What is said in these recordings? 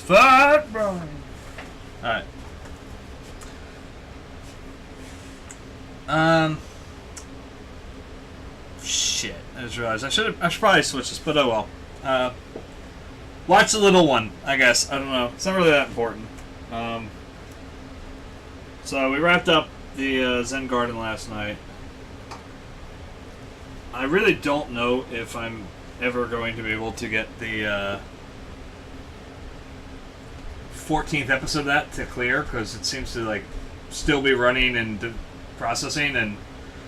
Fat Brian. Alright. Shit. I just realized I should probably switch this, but oh well. Watch the little one, I guess. I don't know. It's not really that important. So we wrapped up the Zen Garden last night. I really don't know if I'm ever going to be able to get the 14th episode of that to clear, because it seems to like still be running and processing, and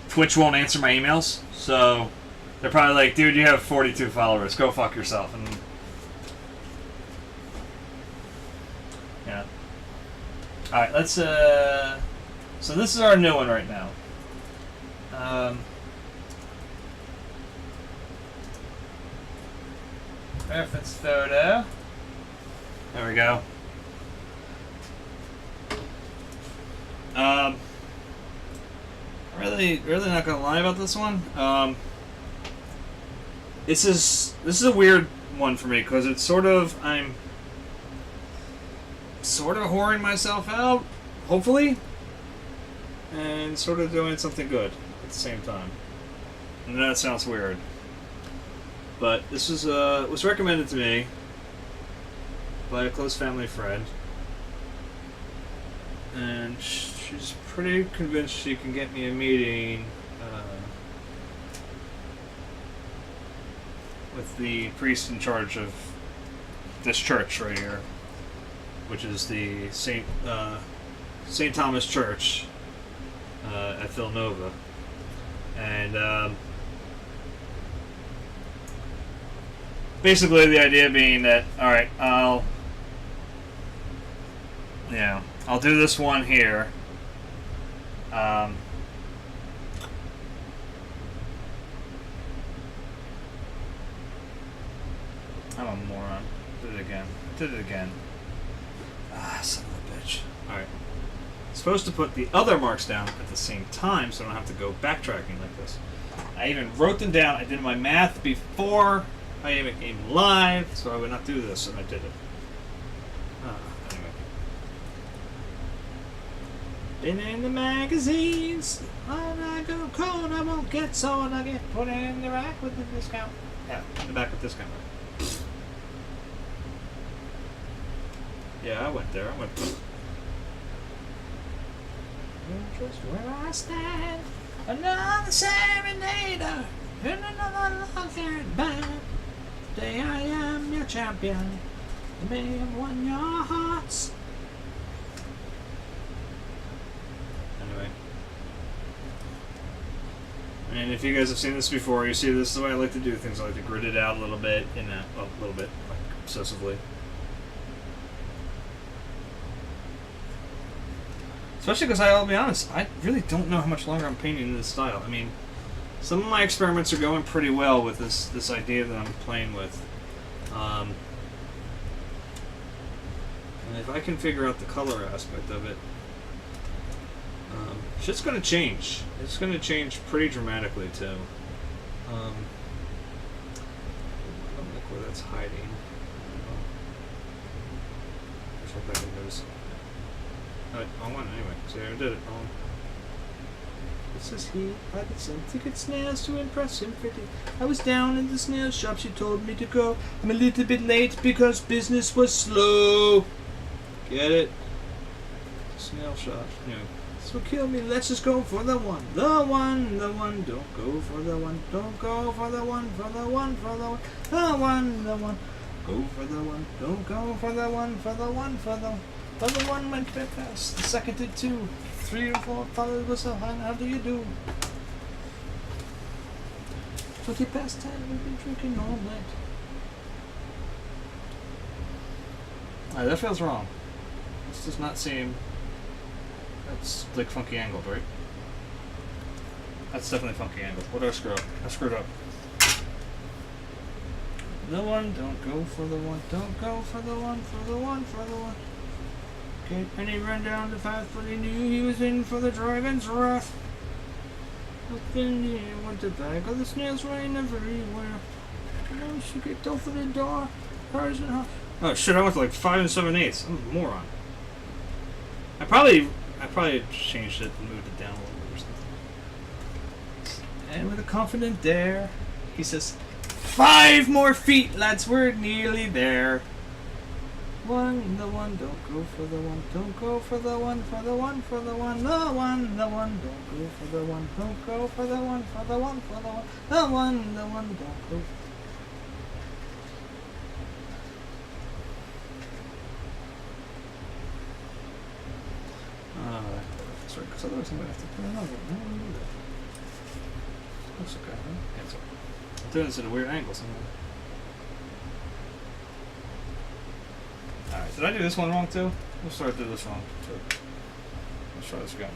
Twitch won't answer my emails. So they're probably like, dude, you have 42 followers. Go fuck yourself. And yeah. Alright, let's so this is our new one right now. Reference photo. There we go. Really not gonna lie about this one. This is a weird one for me, because it's sort of, I'm sort of whoring myself out, hopefully, and sort of doing something good at the same time. And that sounds weird, but this was recommended to me by a close family friend, and she's pretty convinced she can get me a meeting with the priest in charge of this church right here, which is the St. Thomas Church at Villanova. And basically the idea being that, alright, I'll do this one here. I'm a moron. Did it again. Ah, son of a bitch. Alright. Supposed to put the other marks down at the same time so I don't have to go backtracking like this. I even wrote them down. I did my math before I even came live, so I would not do this, and I did it. Anyway. Been in the magazines. When I go cold, I won't get sold. I get put in the rack with the discount. Yeah, in the back with discount. Yeah, I went there. I went. Just where I stand, another serenader, in another long-haired band. Today I am your champion. I may have won your hearts. Anyway. And if you guys have seen this before, you see this is the way I like to do things. I like to grid it out a little bit, a little bit, like obsessively. Especially because I'll be honest, I really don't know how much longer I'm painting in this style. I mean, some of my experiments are going pretty well with this idea that I'm playing with. And if I can figure out the color aspect of it, shit's going to change. It's going to change pretty dramatically too. I don't like where that's hiding. I hope I can notice. Wrong one anyway. See, I did it. It says he I could send ticket snails to impress him pretty. I was down in the snail shop, she told me to go. I'm a little bit late because business was slow. Get it? Snail shop. No. This will kill me. Let's just go for the one. The one. Don't go for the one. Don't go for the one. For the one. For the one. The one. Go for the one. Don't go for the one. For the one. For the one. The other one went very fast. The second did 2. 3 or 4 followed was a high. How do you do? 20 past 10. We've been drinking all night. Alright, that feels wrong. This does not seem. That's like funky angled, right? That's definitely funky angled. What did I screw up? I screwed up. The one. Don't go for the one. Don't go for the one. For the one. For the one. Okay, Penny ran down the path, but he knew he was in for the dragon's wrath. Up in the air went the bag of the snails rain everywhere. You know, she kicked open the door, hers and her. Oh shit! I went to like 5 7/8. I'm a moron. I probably changed it and moved it down a little bit or something. And with a confident dare, he says, 5 more feet, lads. We're nearly there. The one, don't go for the one, don't go for the one, for the one, for the one, the one, don't go for the one, don't go for the one, for the one, for the one, the one, don't go. That's right, because otherwise I'm going to have to put another one. I don't want to do that. That's okay, huh? Yeah, it's okay. I'm doing this at a weird angle somehow. Alright, did I do this one wrong too? We'll start to do this wrong too. Let's try this again.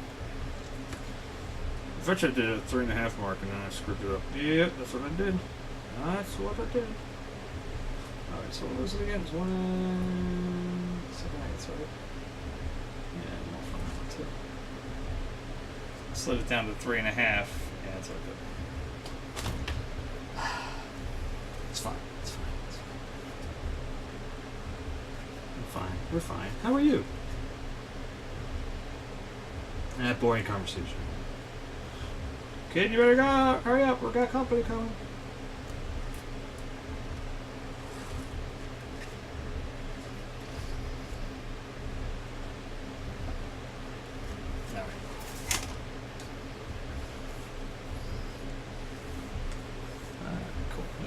I bet I did it at 3.5 mark and then I screwed it up. Yep, that's what I did. That's what I did. Alright, so what was it again? It's 1 7/8, right? Yeah, more fun that one too. Slid it down to 3.5. Yeah, that's what I did. It's fine. It's fine. It's fine. I'm fine. We're fine. How are you? Boring conversation. Kid, you better go. Hurry up. We've got company coming.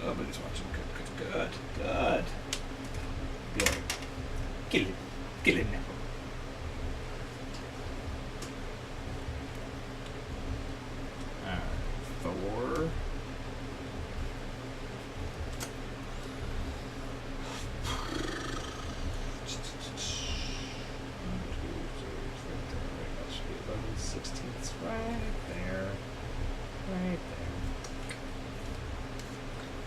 Nobody's watching. Good. Kill him now. Thor. Right there. Right there.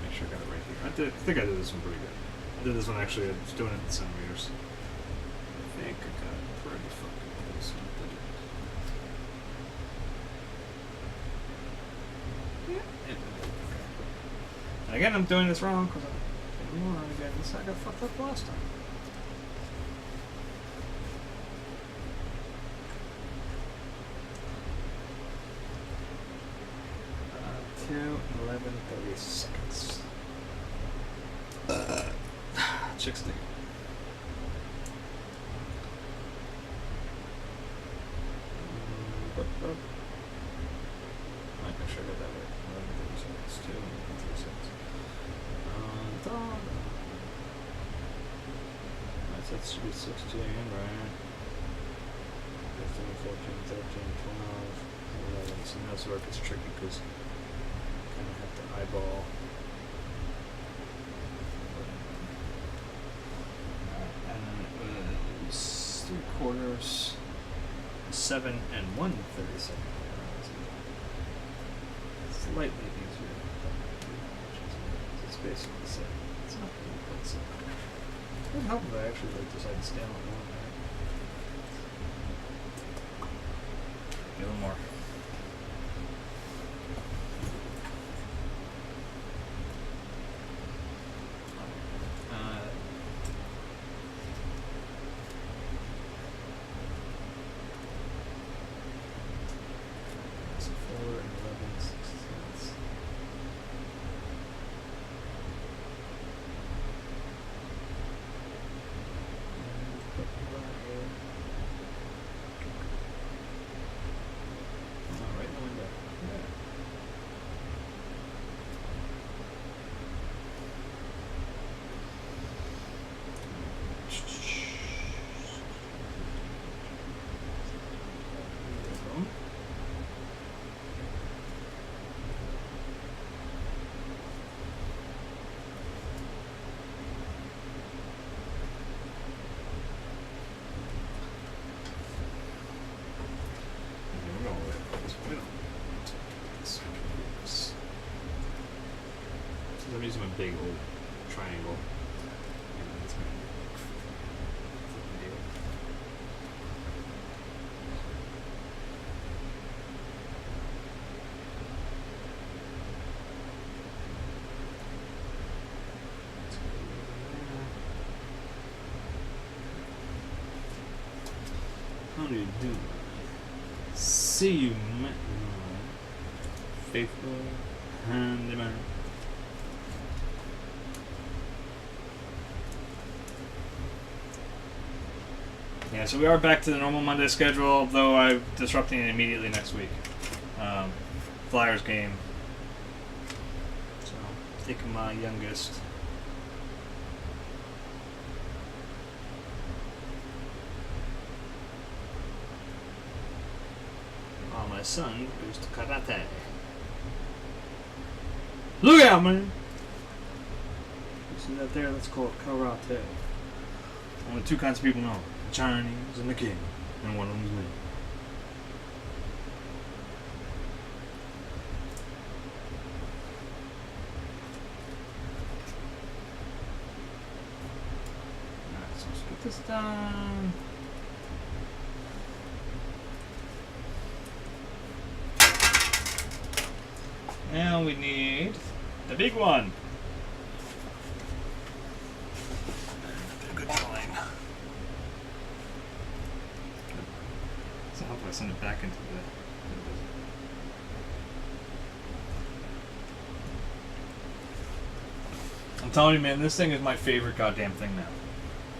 Make sure I got it right here. I think I did this one pretty good. I did this one actually, I was doing it in centimeters. I think I got it pretty fucking close. Yeah. Okay. And again, I'm doing this wrong because I'm a moron again. I got fucked up last time. To 11:30 seconds. Chicks thing. Might make sure I got that right. 11:30 seconds. 11:30 seconds. That should be 16, right? 15, 14, 13, 12, 11. So now this work is tricky because I have to eyeball. And then it was 3/4, 7 and 1/32. Slightly easier. It's basically the same. It's not really quite the same. It would help if I actually decide to stay on one. A little more. I'm using my big old triangle. And it's going to deal. do you do? See you, man. Faithful handyman. Yeah, so we are back to the normal Monday schedule, although I'm disrupting it immediately next week. Flyers game. So, taking my youngest. While my son goes to karate. Look out, man! You see that there? That's called karate. Only two kinds of people know. The Chinese and the king. And one of them's me. Alright, so let's get this done. Now we need the big one. Good drawing. So how do I send it back into the... I'm telling you, man, this thing is my favorite goddamn thing now.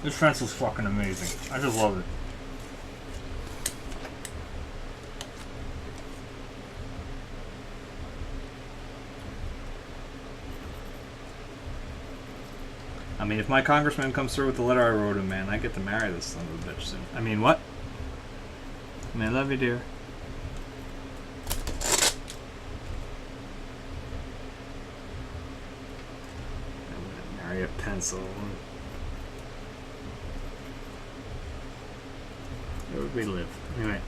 This pencil's fucking amazing. I just love it. I mean, if my congressman comes through with the letter I wrote him, man, I get to marry this son of a bitch soon. I mean, what? I mean, I love you, dear. I'm gonna marry a pencil. Where would we live? Anyway,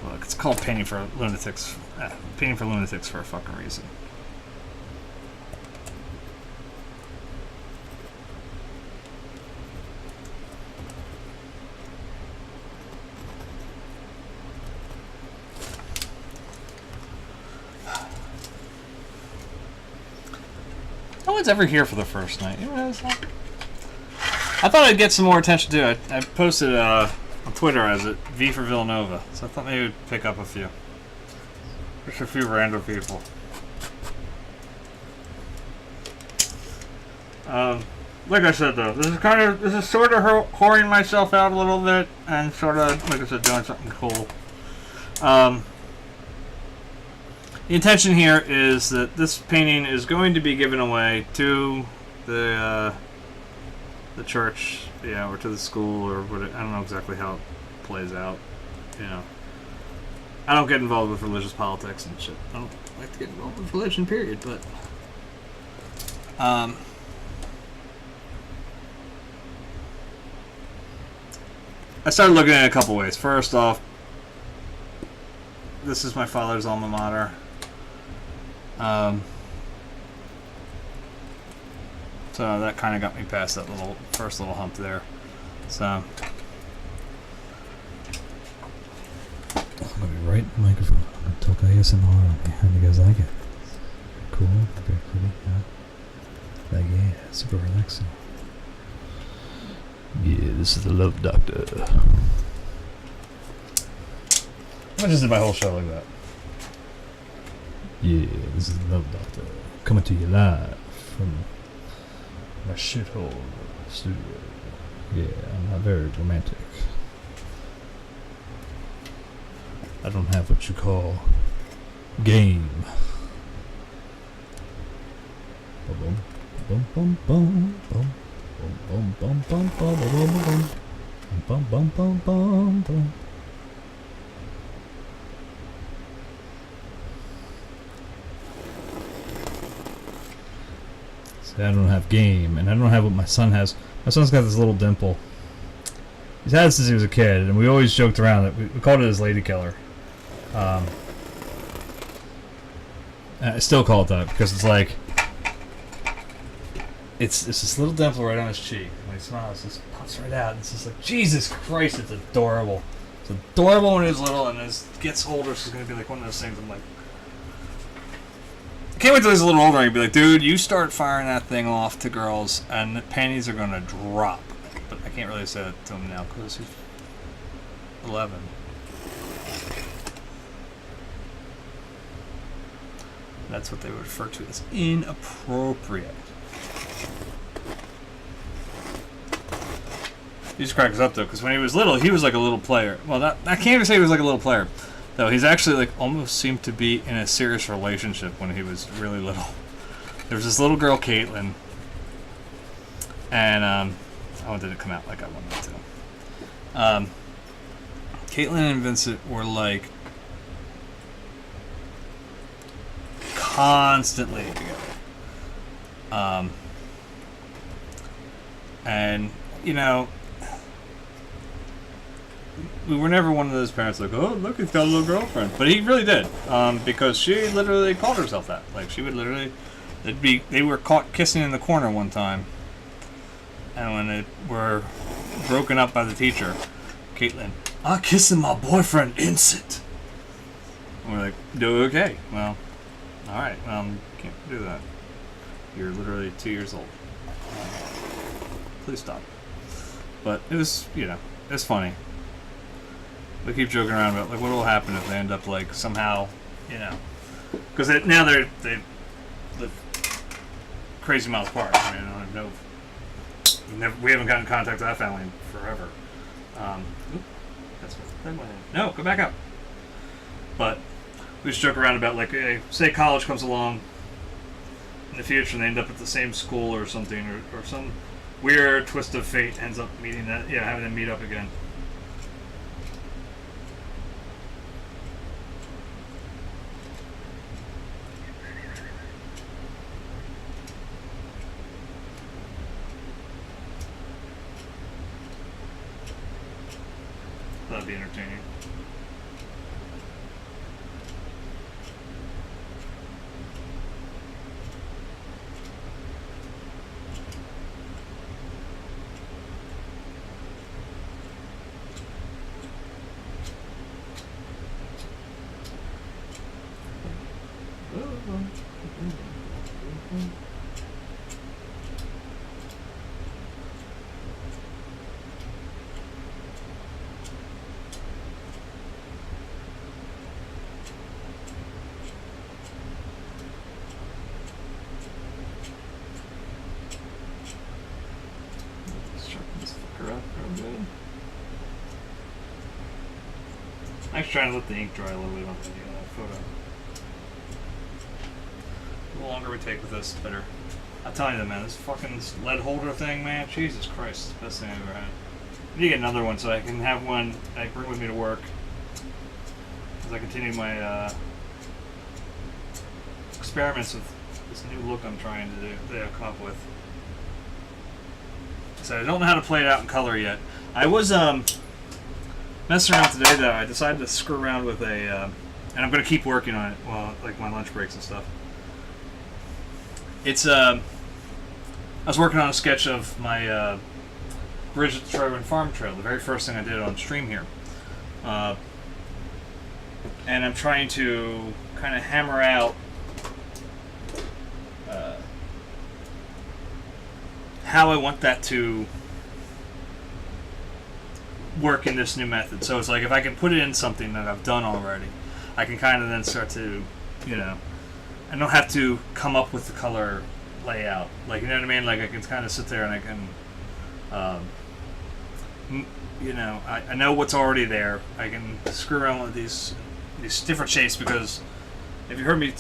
look, it's called Painting for Lunatics. Painting for Lunatics for a fucking reason. No one's ever here for the first night. You realize that? I thought I'd get some more attention too. I posted on Twitter as it V for Villanova, so I thought maybe we'd pick up a few. Just a few random people. Like I said though, this is sort of whoring myself out a little bit, and sort of, like I said, doing something cool. The intention here is that this painting is going to be given away to the church, yeah, or to the school, or what. I don't know exactly how it plays out. You know, I don't get involved with religious politics and shit. I don't like to get involved with religion, period. But I started looking at it a couple ways. First off, this is my father's alma mater. So that kind of got me past that first little hump there. So I'm gonna be right in the microphone. I'm gonna talk ASMR. How do you guys like it? Cool, very pretty, yeah. Like, yeah, super relaxing. Yeah, this is the Love Doctor. I just did my whole show like that. Yeah, this is the Love Doctor. Coming to you live from my shithole studio. Yeah, I'm not very romantic. I don't have what you call game. Boom, boom, boom, boom, boom. Bum bum bum bum bum bum bum bum bum bum bum. See, I don't have game, and I don't have what my son has. My son's got this little dimple. He's had it since he was a kid, and we always joked around that we called it his lady killer. I still call it that because it's like it's this little dimple right on his cheek. When he smiles, it just pops right out. And it's just like, Jesus Christ, it's adorable. It's adorable when he's little, and as he gets older, it's going to be like one of those things I'm like, I can't wait till he's a little older and he'd be like, dude, you start firing that thing off to girls and the panties are going to drop. But I can't really say that to him now because he's 11. That's what they would refer to as inappropriate. He just cracks up though, because when he was little, he was like a little player. Well, I can't even say he was like a little player, though. He's actually like almost seemed to be in a serious relationship when he was really little. There was this little girl, Caitlin, and oh, it didn't come out like I wanted it to. Caitlin and Vincent were like constantly together, and you know. We were never one of those parents like, oh, look, he's got a little girlfriend. But he really did, because she literally called herself that. Like, she would literally, they were caught kissing in the corner one time. And when they were broken up by the teacher, Caitlin, I'm kissing my boyfriend, Vincent. And we're like, okay, well, all right, you can't do that. You're literally 2 years old. Please stop. But it was, it's funny. We keep joking around about like what will happen if they end up like somehow, because now they live crazy miles apart. I mean, I don't know. We haven't gotten in contact with that family in forever. That's what that went in. No, go back up. But we just joke around about like, say college comes along in the future and they end up at the same school or something, or some weird twist of fate ends up meeting that, having them meet up again. That'd be entertaining. I'm just trying to let the ink dry a little bit on the photo. The longer we take with this, the better. I'm telling you, man, this fucking lead holder thing, man, Jesus Christ, it's the best thing I've ever had. I need to get another one so I can have one I bring with me to work as I continue my experiments with this new look I'm trying to come up with. So I don't know how to play it out in color yet. I was messing around today though. I decided to screw around with and I'm going to keep working on it while like my lunch breaks and stuff. It's I was working on a sketch of my Bridge at the Trojan Farm Trail, the very first thing I did on stream here, and I'm trying to kind of hammer out how I want that to work in this new method. So it's like if I can put it in something that I've done already, I can kind of then start to, I don't have to come up with the color layout. Like, you know what I mean? Like I can kind of sit there and I can, I know what's already there. I can screw around with these different shapes because if you heard me,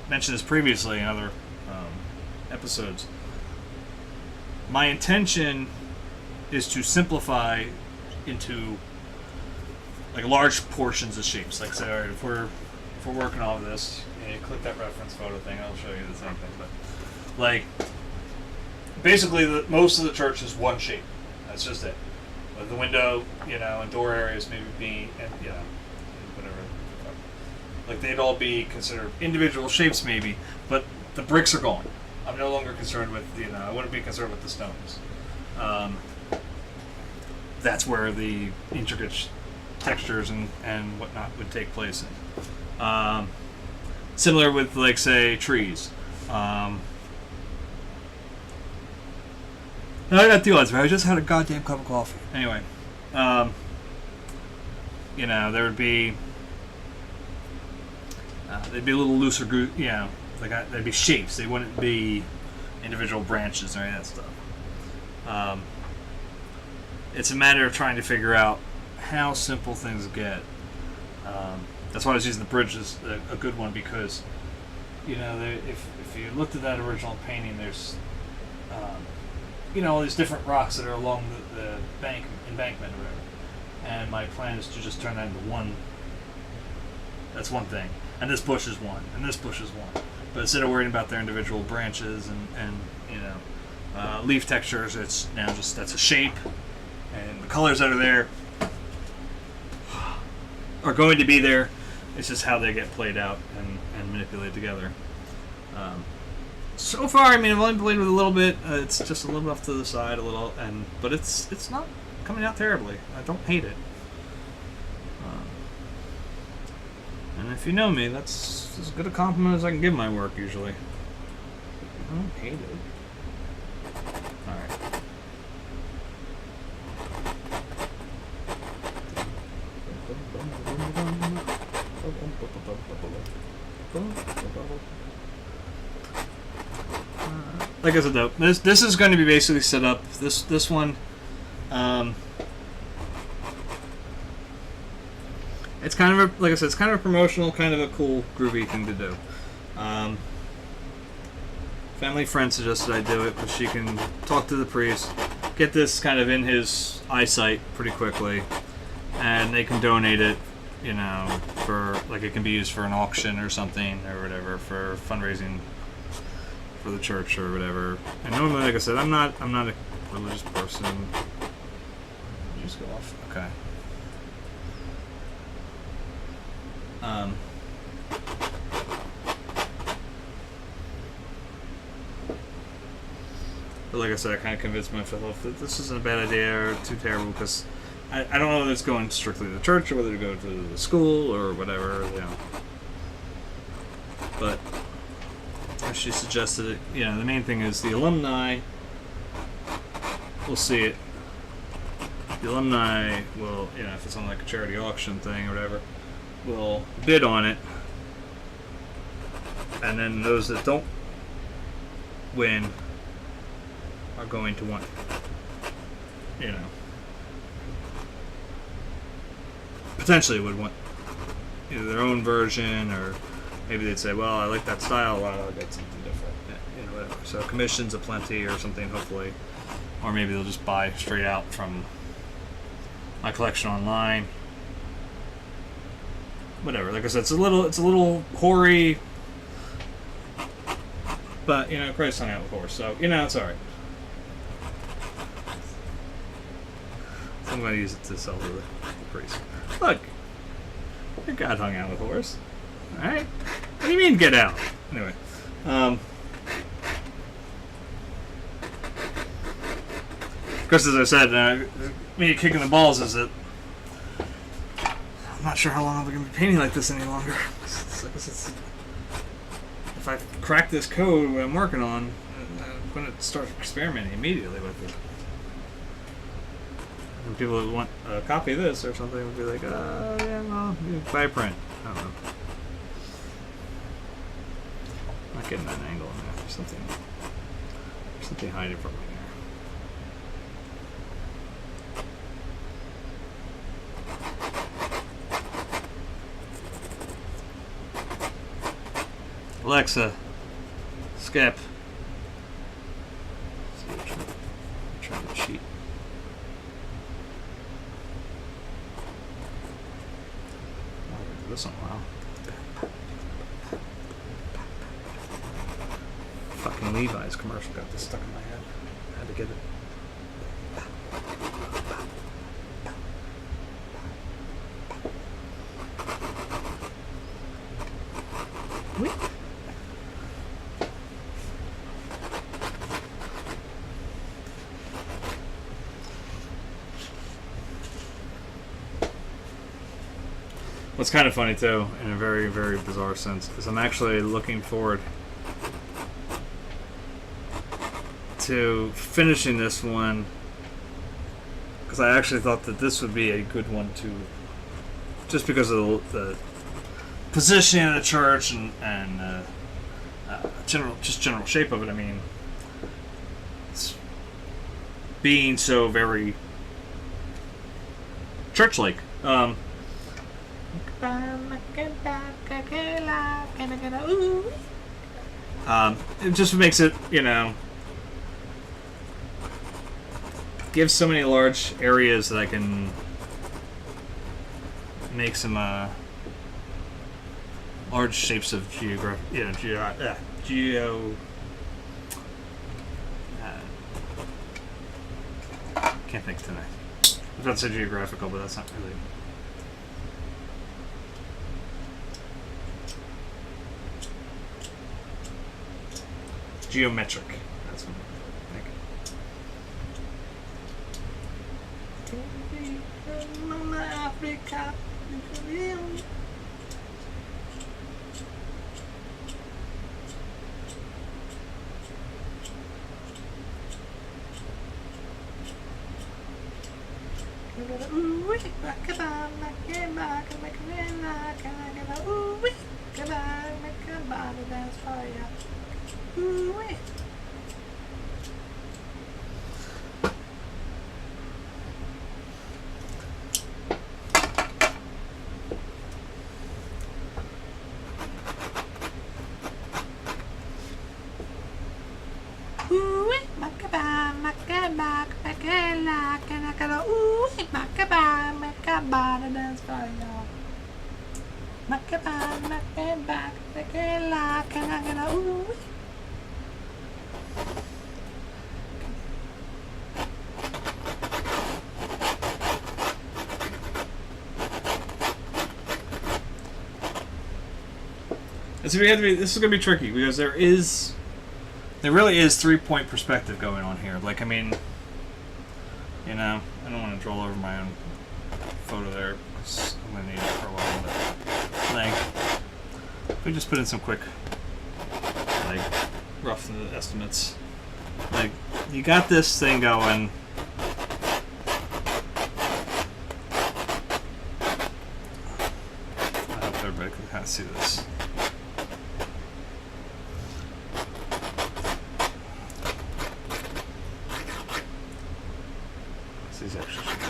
mention this previously in other episodes, my intention is to simplify into like large portions of shapes. Like, say, all right, if we're working on this, you click that reference photo thing. I'll show you the same thing. But like, basically, most of the church is one shape. That's just it. With the window, and door areas maybe being, and whatever. Like they'd all be considered individual shapes, maybe, but the bricks are gone. I'm no longer concerned with, I wouldn't be concerned with the stones. That's where the intricate textures and whatnot would take place in. similar with, like, say, trees. I got the odds, right? I just had a goddamn cup of coffee. Anyway, you know, there would be they'd be a little looser, you know, like they'd be shapes. They wouldn't be individual branches or any of that stuff. It's a matter of trying to figure out how simple things get. That's why I was using the bridge as a good one, because, you know, if you looked at that original painting, there's you know, all these different rocks that are along the embankment or whatever. And my plan is to just turn that into one. That's one thing. And this bush is one. And this bush is one. But instead of worrying about their individual branches and you know, leaf textures, it's now just, that's a shape. And the colors that are there are going to be there. It's just how they get played out and manipulated together. So far, I mean, I've only played with a little bit. It's just a little bit off to the side, a little, but it's not coming out terribly. I don't hate it. And if you know me, that's as good a compliment as I can give my work usually. I don't hate it. All right. Like I said, though, this is going to be basically set up. This one, it's kind of like I said, it's kind of a promotional, kind of a cool, groovy thing to do. Family friend suggested I do it because she can talk to the priest, get this kind of in his eyesight pretty quickly, and they can donate it, you know, for, like, it can be used for an auction or something or whatever, for fundraising for the church or whatever. And normally, like I said, I'm not a religious person. You just go off. Okay. But like I said, I kind of convinced myself that this isn't a bad idea or too terrible, because I don't know whether it's going strictly to the church or whether to go to the school or whatever, you know. But as she suggested it, you know, the main thing is the alumni will see it. The alumni will, you know, if it's on like a charity auction thing or whatever, will bid on it. And then those that don't win are going to want, you know, potentially would want either their own version, or maybe they'd say, well, I like that style, well, I'll get something different, you know, whatever. So commissions aplenty or something, hopefully. Or maybe they'll just buy straight out from my collection online. Whatever. Like I said, it's a little hoary, but, you know, Christ hung out with horse, so, you know, it's alright. I'm going to use it to sell to the priest. Look, your God hung out with horse. Alright? What do you mean, get out? Anyway. Of course, as I said, me kicking the balls is that I'm not sure how long I'm going to be painting like this any longer. If I crack this code what I'm working on, I'm going to start experimenting immediately with it. And people that want a copy of this or something would be like, yeah, well, buy a print. I don't know. Not getting that angle in there. There's something hiding from me there. Alexa, skip. See, I'm trying to cheat. I haven't done this in a while. Fucking Levi's commercial got this stuck in my head. I had to get it. Wait. What's kind of funny too, in a very, very bizarre sense, is I'm actually looking forward to finishing this one, because I actually thought that this would be a good one to, just because of the positioning of the church and general shape of it. I mean, it's being so very church-like. It just makes it, gives so many large areas that I can make some large shapes of can't think tonight. I was about to say geographical, but that's not really. Geometric. That's what I think. This is gonna be tricky because there really is 3-point perspective going on here. Like, I mean, I don't want to draw over my own photo there because I'm gonna need it for a while. But like, we just put in some quick, like, rough estimates. Like, you got this thing going. I hope everybody can kind of see this. These actually should go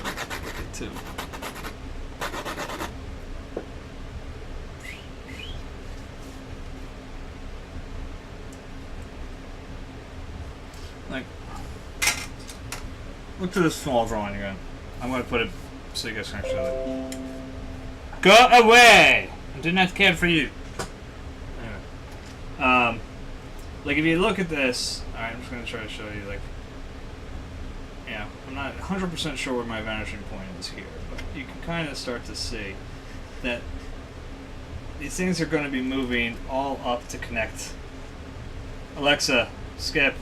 okay too. Like, look at this small drawing again. I'm going to put it so you guys can actually look. Go away! I do not care for you. Anyway. Like, if you look at this, alright, I'm just going to try to show you, like, yeah, I'm not 100% sure where my vanishing point is here, but you can kind of start to see that these things are going to be moving all up to connect. Alexa, skip.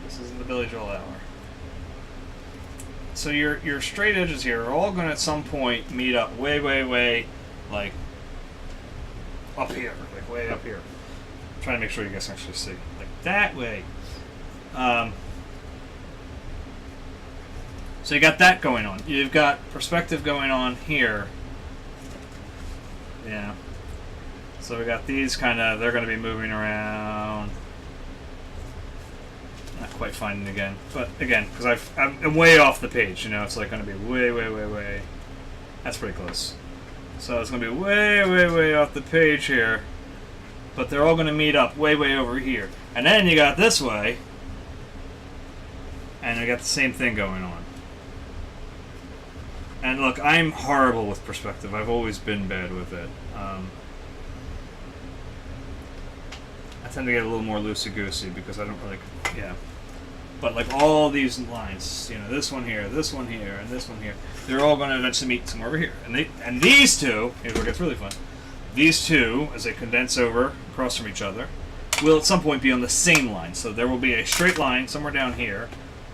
This isn't the Billy Joel hour. So your straight edges here are all going to at some point meet up way, like, up here, like way up here. I'm trying to make sure you guys can actually see. Like that way. So you got that going on. You've got perspective going on here. Yeah. So we got these kind of, they're going to be moving around. Not quite finding it again. But again, because I'm way off the page, it's like going to be way. That's pretty close. So it's going to be way off the page here. But they're all going to meet up way over here. And then you got this way. And we got the same thing going on. And look, I'm horrible with perspective. I've always been bad with it. I tend to get a little more loosey-goosey because I don't really, But like all these lines, this one here, and this one here, they're all going to eventually meet somewhere over here. And these two, here's where it gets really fun. These two, as they condense over across from each other, will at some point be on the same line. So there will be a straight line somewhere down here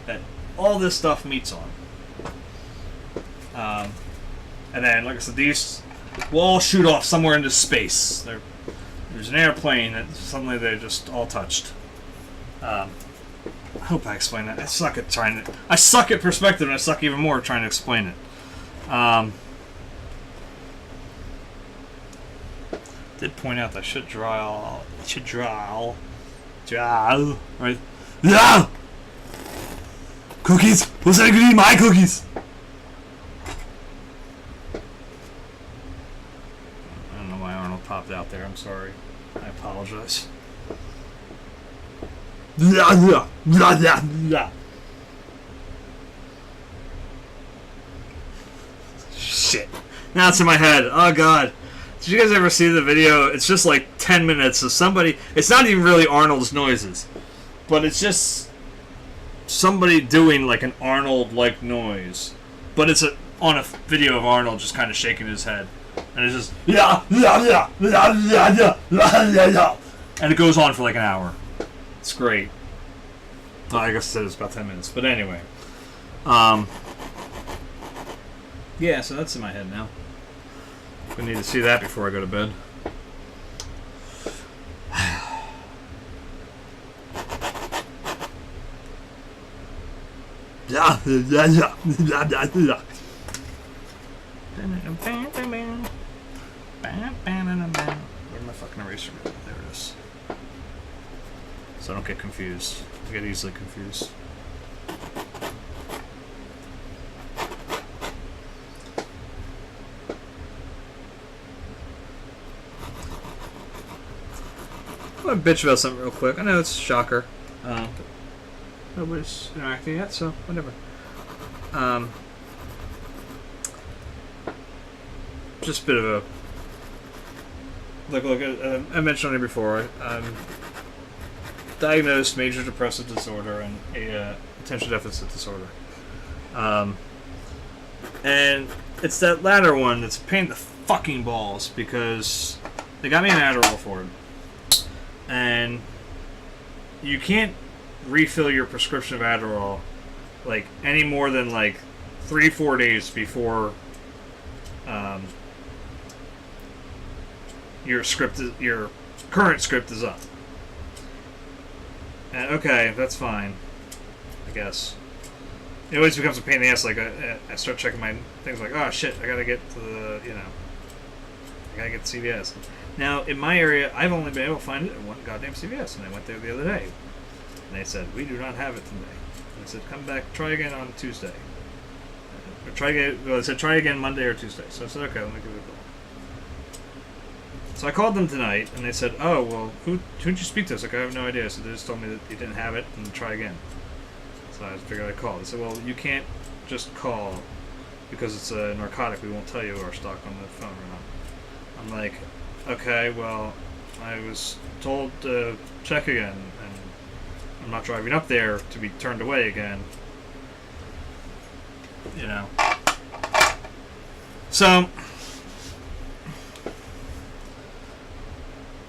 that all this stuff meets on. And then, like I said, these will all shoot off somewhere into space. There's an airplane that suddenly they just all touched. I hope I explained that. I suck at perspective, and I suck even more trying to explain it. Did point out that I should draw, right? Yeah! Cookies! Who's gonna eat my cookies? I don't know why Arnold popped out there. I'm sorry. I apologize. Shit. Now it's in my head. Oh god. Did you guys ever see the video? It's just like 10 minutes of somebody. It's not even really Arnold's noises, but it's just somebody doing like an Arnold-like noise. But it's on a video of Arnold just kind of shaking his head. And it's just and it goes on for like an hour. It's great. Oh, I guess I said it's about 10 minutes, but anyway. Yeah, so that's in my head now. We need to see that before I go to bed. Where'd my fucking eraser go? There it is. So I don't get confused. I get easily confused. I'm gonna bitch about something real quick. I know it's a shocker. But nobody's interacting yet, so whatever. Just a bit of a... Like I mentioned on it before. Diagnosed major depressive disorder and a attention deficit disorder. And it's that latter one that's a pain in the fucking balls because they got me an Adderall for it. And you can't refill your prescription of Adderall like any more than like 3-4 days before your current script is up. And okay, that's fine, I guess. It always becomes a pain in the ass. Like I start checking my things, like, oh shit, I gotta get to the, I gotta get to CVS. Now, in my area, I've only been able to find it at one goddamn CVS, and I went there the other day. And they said, we do not have it today. And I said, come back, try again on Tuesday. Or try again, well, they said, try again Monday or Tuesday. So I said, okay, let me give it a call. So I called them tonight, and they said, oh, well, who'd you speak to? I was like, I have no idea. So they just told me that you didn't have it, and try again. So I figured I'd call. They said, well, you can't just call because it's a narcotic. We won't tell you our stock on the phone or not. I'm like, okay, well, I was told to check again, and I'm not driving up there to be turned away again. So,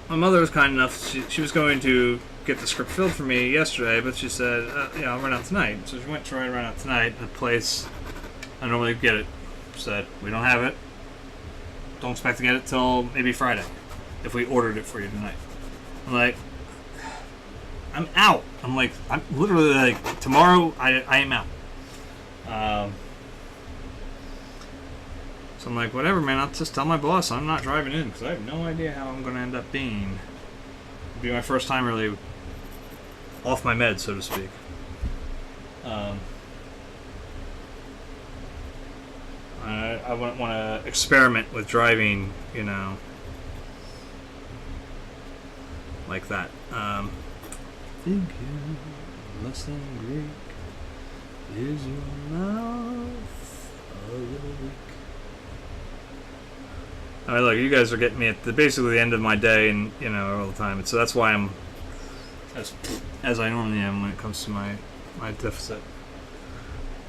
my mother was kind enough, she was going to get the script filled for me yesterday, but she said, I'll run out tonight. So she went to try and run out tonight. The place I normally get it said, we don't have it. Don't expect to get it till maybe Friday if we ordered it for you tonight. I'm like, I'm out. I'm literally like, tomorrow I am out. So I'm like, whatever, man. I'll just tell my boss I'm not driving in because I have no idea how I'm going to end up being. It'll be my first time really off my meds, so to speak. I wouldn't want to experiment with driving, like that. Think you less than Greek? Is your mouth a little weak? I mean, look, you guys are getting me at basically the end of my day, and all the time. And so that's why I'm as I normally am when it comes to my deficit.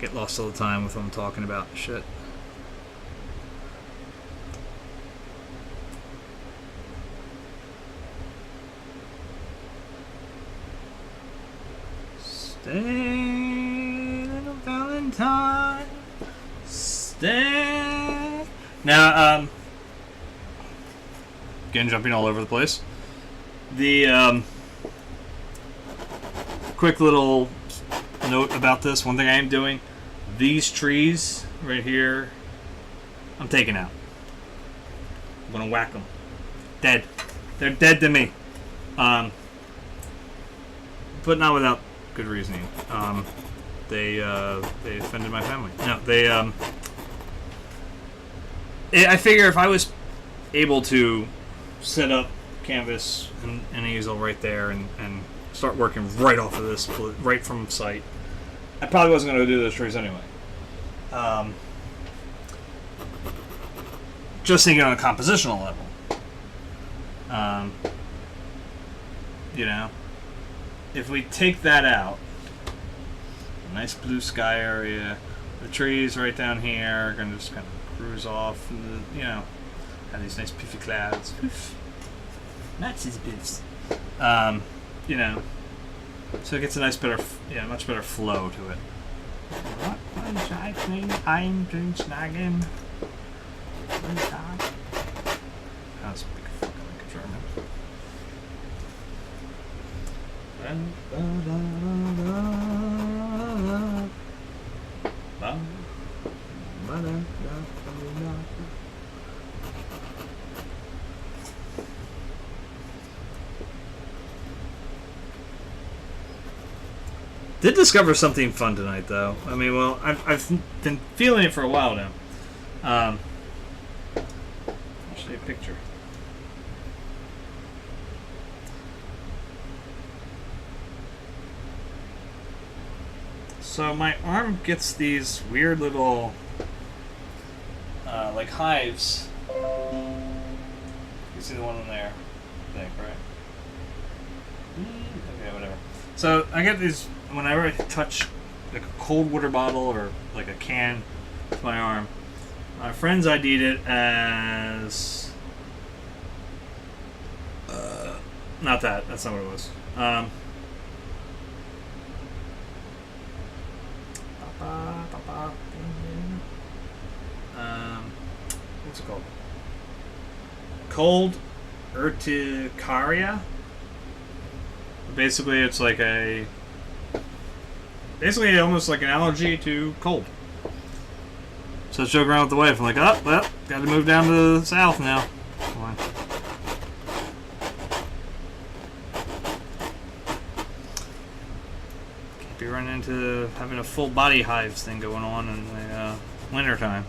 Get lost all the time with what I'm talking about. Shit. Stay, little Valentine. Stay. Now, again, jumping all over the place. The quick little note about this. One thing I am doing: these trees right here, I'm taking out. I'm gonna whack them. Dead. They're dead to me. But not without good reasoning. They offended my family. No, I figure if I was able to set up canvas and an easel right there and start working right off of this, right from sight, I probably wasn't going to do those trees anyway. Just thinking on a compositional level. You know, if we take that out, a nice blue sky area, the trees right down here are going to just kind of cruise off, and, you know, have these nice puffy clouds. Poof. Nazis poofs. You know, so it gets a nice, much better flow to it. What was I saying? I'm doing snagging. What is that? I don't speak fucking like a German. Did discover something fun tonight, though. I mean, well, I've been feeling it for a while now. I'll show you a picture. So my arm gets these weird little, like hives. You see the one in there, I think, right? Okay, whatever. So I get these whenever I touch like a cold water bottle or like a can with my arm. My friends ID'd it as not that. That's not what it was. What's it called? Cold urticaria. Basically, it's like basically almost like an allergy to cold. So I was joking around with the wife. I'm like, oh, well, got to move down to the south now. Come on. Can't be running into having a full body hives thing going on in the winter time.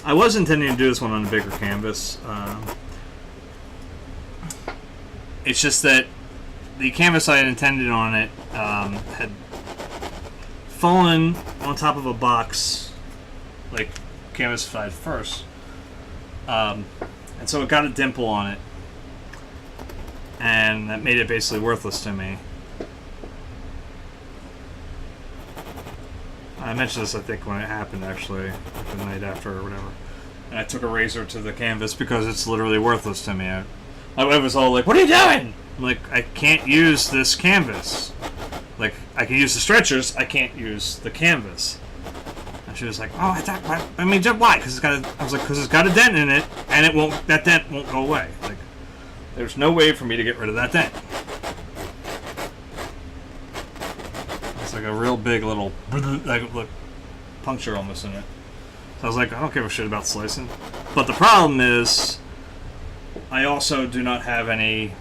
I was intending to do this one on a bigger canvas. It's just that the canvas I had intended on it had fallen on top of a box, like canvas side first, and so it got a dimple on it, and that made it basically worthless to me. I mentioned this, I think, when it happened, actually, like the night after or whatever. And I took a razor to the canvas because it's literally worthless to me. My wife was all like, "What are you doing?" I'm like, "I can't use this canvas. Like, I can use the stretchers, I can't use the canvas." And she was like, "Oh, I mean, just why?" Because I was like, "Because it's got a dent in it, and that dent won't go away. Like, there's no way for me to get rid of that dent." Like a real big little like puncture almost in it. So I was like, I don't give a shit about slicing. But the problem is, I also do not have any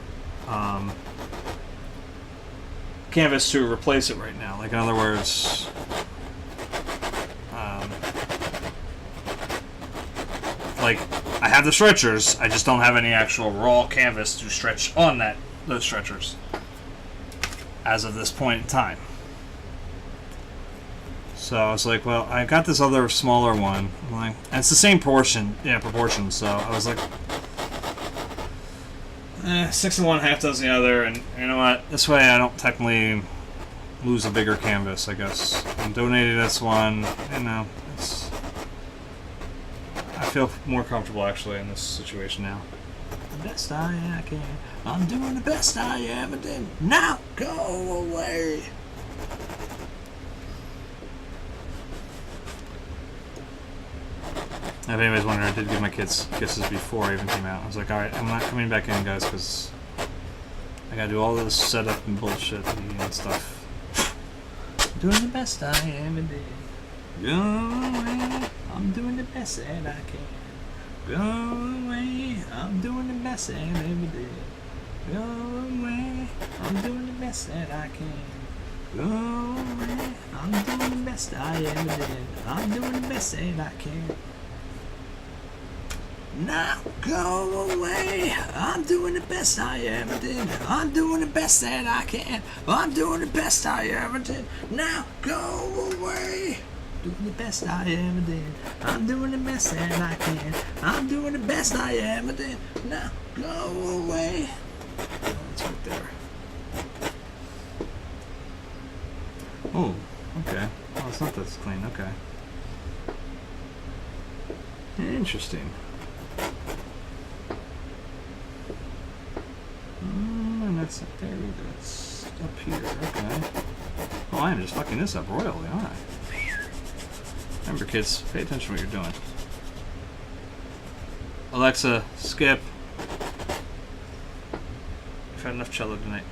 canvas to replace it right now. Like, in other words, like, I have the stretchers, I just don't have any actual raw canvas to stretch on those stretchers as of this point in time. So I was like, well, I got this other smaller one. I'm like, and it's the same proportion. So I was like, 6 in one, half dozen the other, and you know what? This way I don't technically lose a bigger canvas, I guess. I'm donating this one, you know, I feel more comfortable actually in this situation now. the best I can. I'm doing the best I ever did. Now go away. If anybody's wondering, I did give my kids kisses before I even came out. I was like, alright, I'm not coming back in, guys, because I gotta do all this setup and bullshit and stuff. Doing the best I ever did. Go away, I'm doing the best that I can. Go away, I'm doing the best that I ever did. Go away, I'm doing the best that I can. Go away, I'm doing the best I ever did. I'm doing the best that I can. Now go away, I'm doing the best I ever did. I'm doing the best that I can. I'm doing the best I ever did. Now go away. Doing the best I ever did. I'm doing the best that I can. I'm doing the best I ever did. Now go away. Oh, it's right there. Oh, okay. Oh, it's not that clean. Okay. Interesting. And that's up there. That's up here. Okay. Oh, I am just fucking this up royally, aren't I? Remember, kids, pay attention to what you're doing. Alexa, skip. I've had enough cello tonight.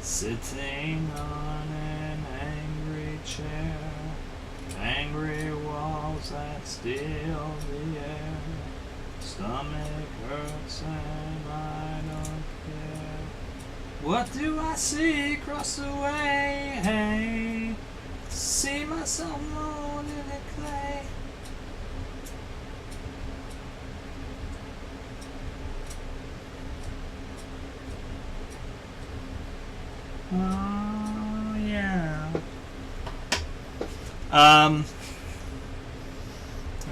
Sitting on an angry chair, angry walls that steal the air, stomach hurts and I don't care. What do I see across the way? Hey, see myself mold in the clay. Oh, yeah. What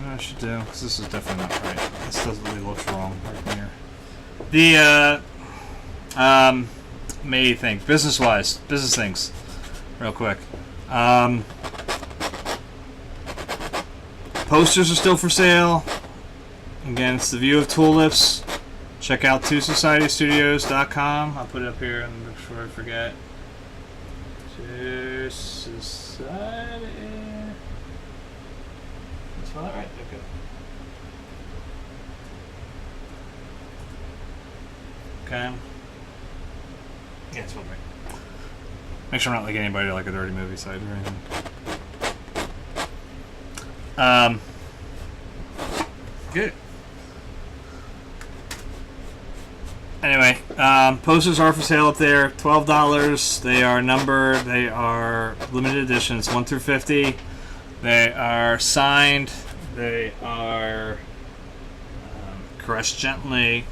I should do, because this is definitely not right. This doesn't really look wrong right here. The, may think, business-wise, business things, real quick. Posters are still for sale. Again, it's the view of tulips. Check out twosocietystudios.com. I'll put it up here and before I forget. Two Society. That's spell that right? Okay. Okay. Yeah, it's spelled right. Make sure I'm not like anybody like a dirty movie site or anything. Good. Anyway, posters are for sale up there. $12. They are numbered. They are limited editions, 1 through 50. They are signed. They are caressed gently.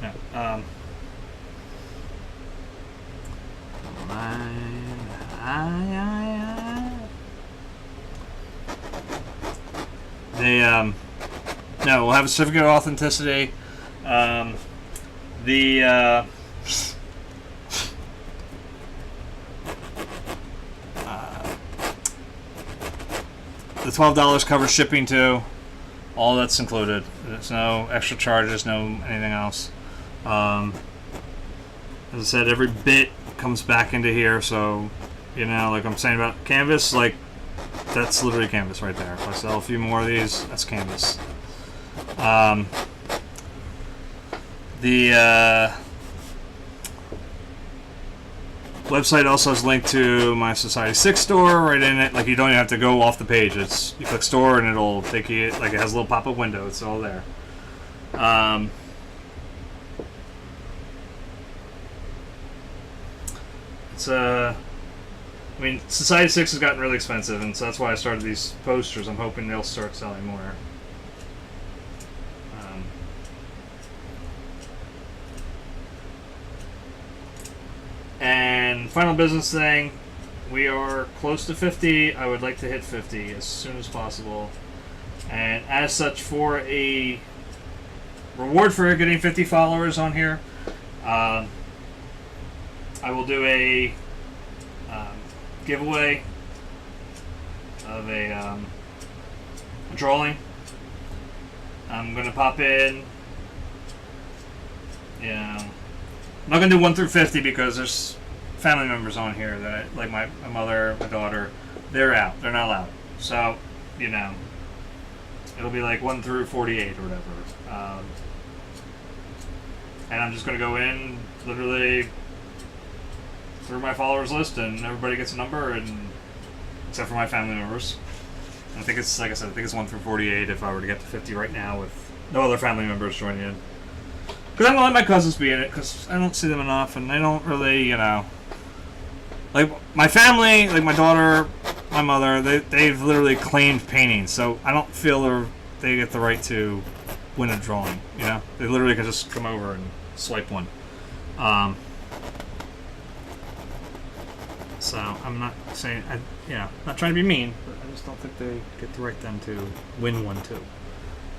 They no, we'll have a certificate of authenticity. The $12 covers shipping too. All that's included. There's no extra charges, no anything else. As I said, every bit comes back into here, so you know, like I'm saying about canvas, like that's literally canvas right there. If I sell a few more of these, that's canvas. The website also has a link to my Society 6 store right in it. Like you don't even have to go off the page. It's you click store and it'll take you. Like it has a little pop-up window. It's all there. It's I mean, Society 6 has gotten really expensive, and so that's why I started these posters. I'm hoping they'll start selling more. And final business thing, we are close to 50. I would like to hit 50 as soon as possible. And as such, for a reward for getting 50 followers on here, I will do a giveaway of a drawing. I'm going to pop in, you know, I'm not going to do 1 through 50 because there's family members on here that, like my mother, my daughter, they're out. They're not allowed. So, you know, it'll be like 1 through 48 or whatever. And I'm just going to go in, literally, through my followers list, and everybody gets a number, and except for my family members. And I think it's, like I said, I think it's 1 through 48 if I were to get to 50 right now with no other family members joining in. Because I'm going to let my cousins be in it, because I don't see them enough, and they don't really, you know... Like, my family, like my daughter, my mother, they've literally claimed paintings, so I don't feel they get the right to win a drawing, you know? They literally can just come over and swipe one. So, I'm not saying, not trying to be mean, but I just don't think they get the right then to win one too,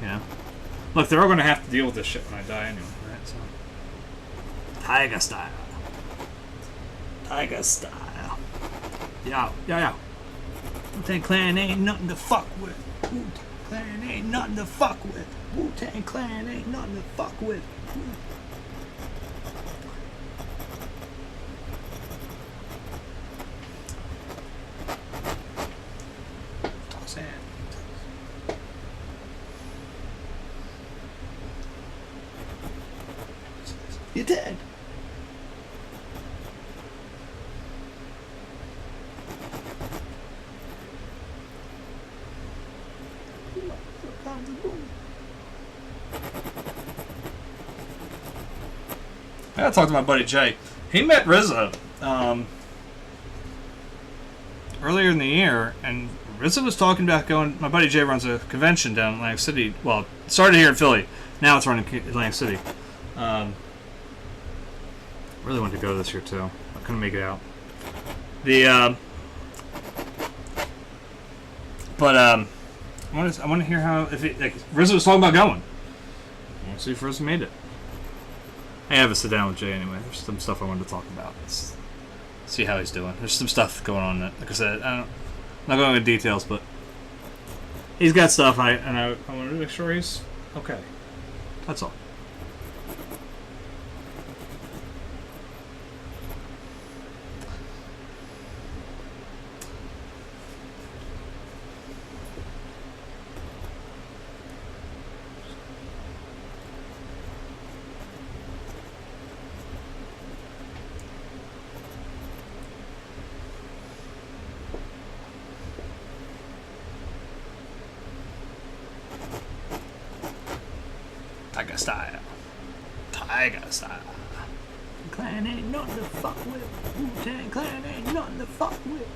you know? Look, they're all going to have to deal with this shit when I die anyway, right? So, Tiger style. Tiger style. Yo. Wu-Tang Clan ain't nothing to fuck with. Wu-Tang Clan ain't nothing to fuck with. Wu-Tang Clan ain't nothing to fuck with. Toss in. You're dead. I gotta talk to my buddy Jay. He met RZA earlier in the year, and RZA was talking about going. My buddy Jay runs a convention down in Atlantic City. Well, it started here in Philly. Now it's running in Atlantic City. Really wanted to go this year too. I couldn't make it out. I want to hear how RZA was talking about going. I want to see if RZA made it. I have a sit down with Jay anyway. There's some stuff I wanted to talk about. See how he's doing. There's some stuff going on that, like I said, I'm not going into details, but he's got stuff. I want to make sure he's okay. That's all. Tiger style. Tiger style. Clan ain't nothing to fuck with. Wu-Tang Clan ain't nothing to fuck with.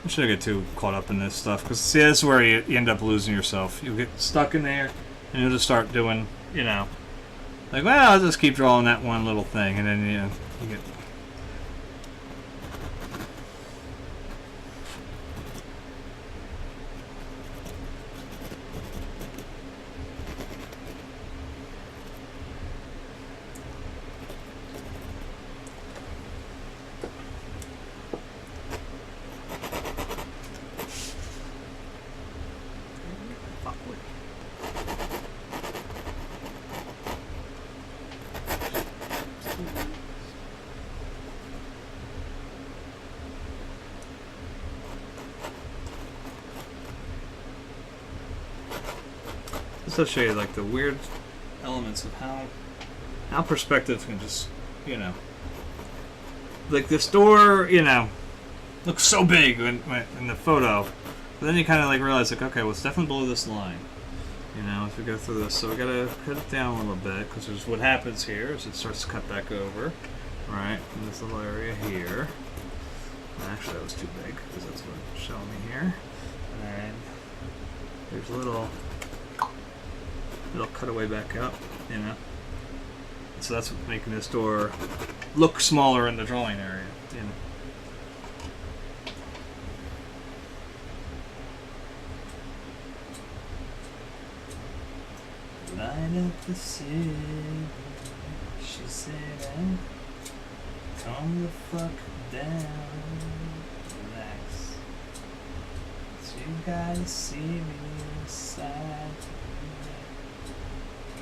I shouldn't get too caught up in this stuff, because see, that's where you end up losing yourself. You get stuck in there, and you'll just start doing, you know, like, well, I'll just keep drawing that one little thing, and then, you know, you get... This will show you like the weird elements of how perspective can just, you know, like this door, you know, looks so big in the photo, but then you kind of like realize like, okay, well, it's definitely below this line, you know, if we go through this. So we gotta cut it down a little bit, because there's what happens here is it starts to cut back over, right, in this little area here. Actually, that was too big, because that's what it's showing me here. And there's a little cutaway back up, you know. So that's what's making this door look smaller in the drawing area. You know. Light up the city, she said, and calm the fuck down, relax. You gotta see me inside,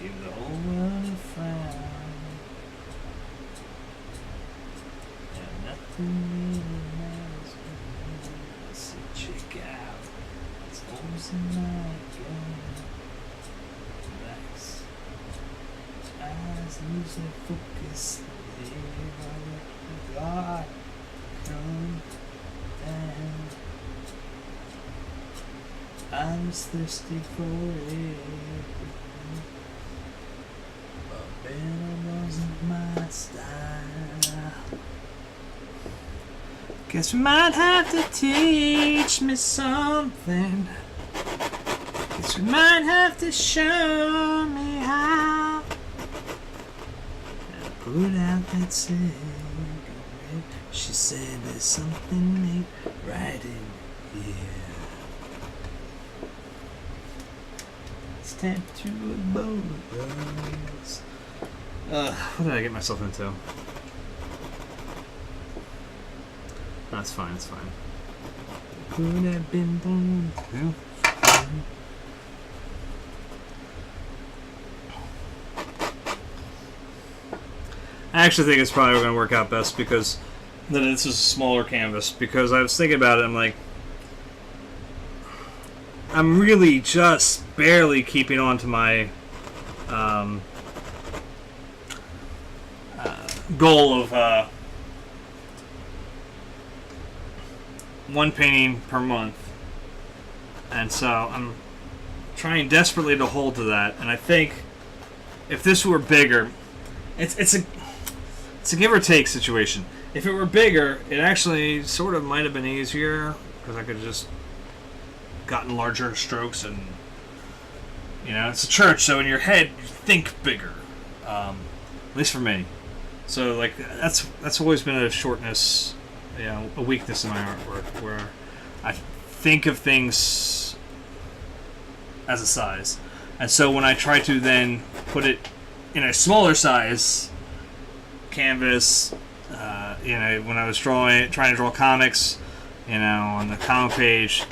give the whole world a frown. Yeah, nothing really matters but me. So check out, it's always a night game. Relax, eyes lose their focus, leave all God come down. I'm just thirsty for it, but better wasn't my style. Guess you might have to teach me something. Guess you might have to show me how. And put out that cigarette. She said there's something ain't right in here. Tattoo of bones. What did I get myself into? That's fine, it's fine. Could have been born to. I actually think it's probably going to work out best because this is a smaller canvas. Because I was thinking about it, I'm like, I'm really just barely keeping on to my goal of one painting per month, and so I'm trying desperately to hold to that. And I think if this were bigger, it's a give or take situation. If it were bigger, it actually sort of might have been easier because I could just gotten larger strokes, and you know, it's a church, so in your head you think bigger, at least for me. So like that's always been a shortness, you know, a weakness in my artwork, where I think of things as a size, and so when I try to then put it in a smaller size canvas, you know, when I was trying to draw comics, you know, on the comic page.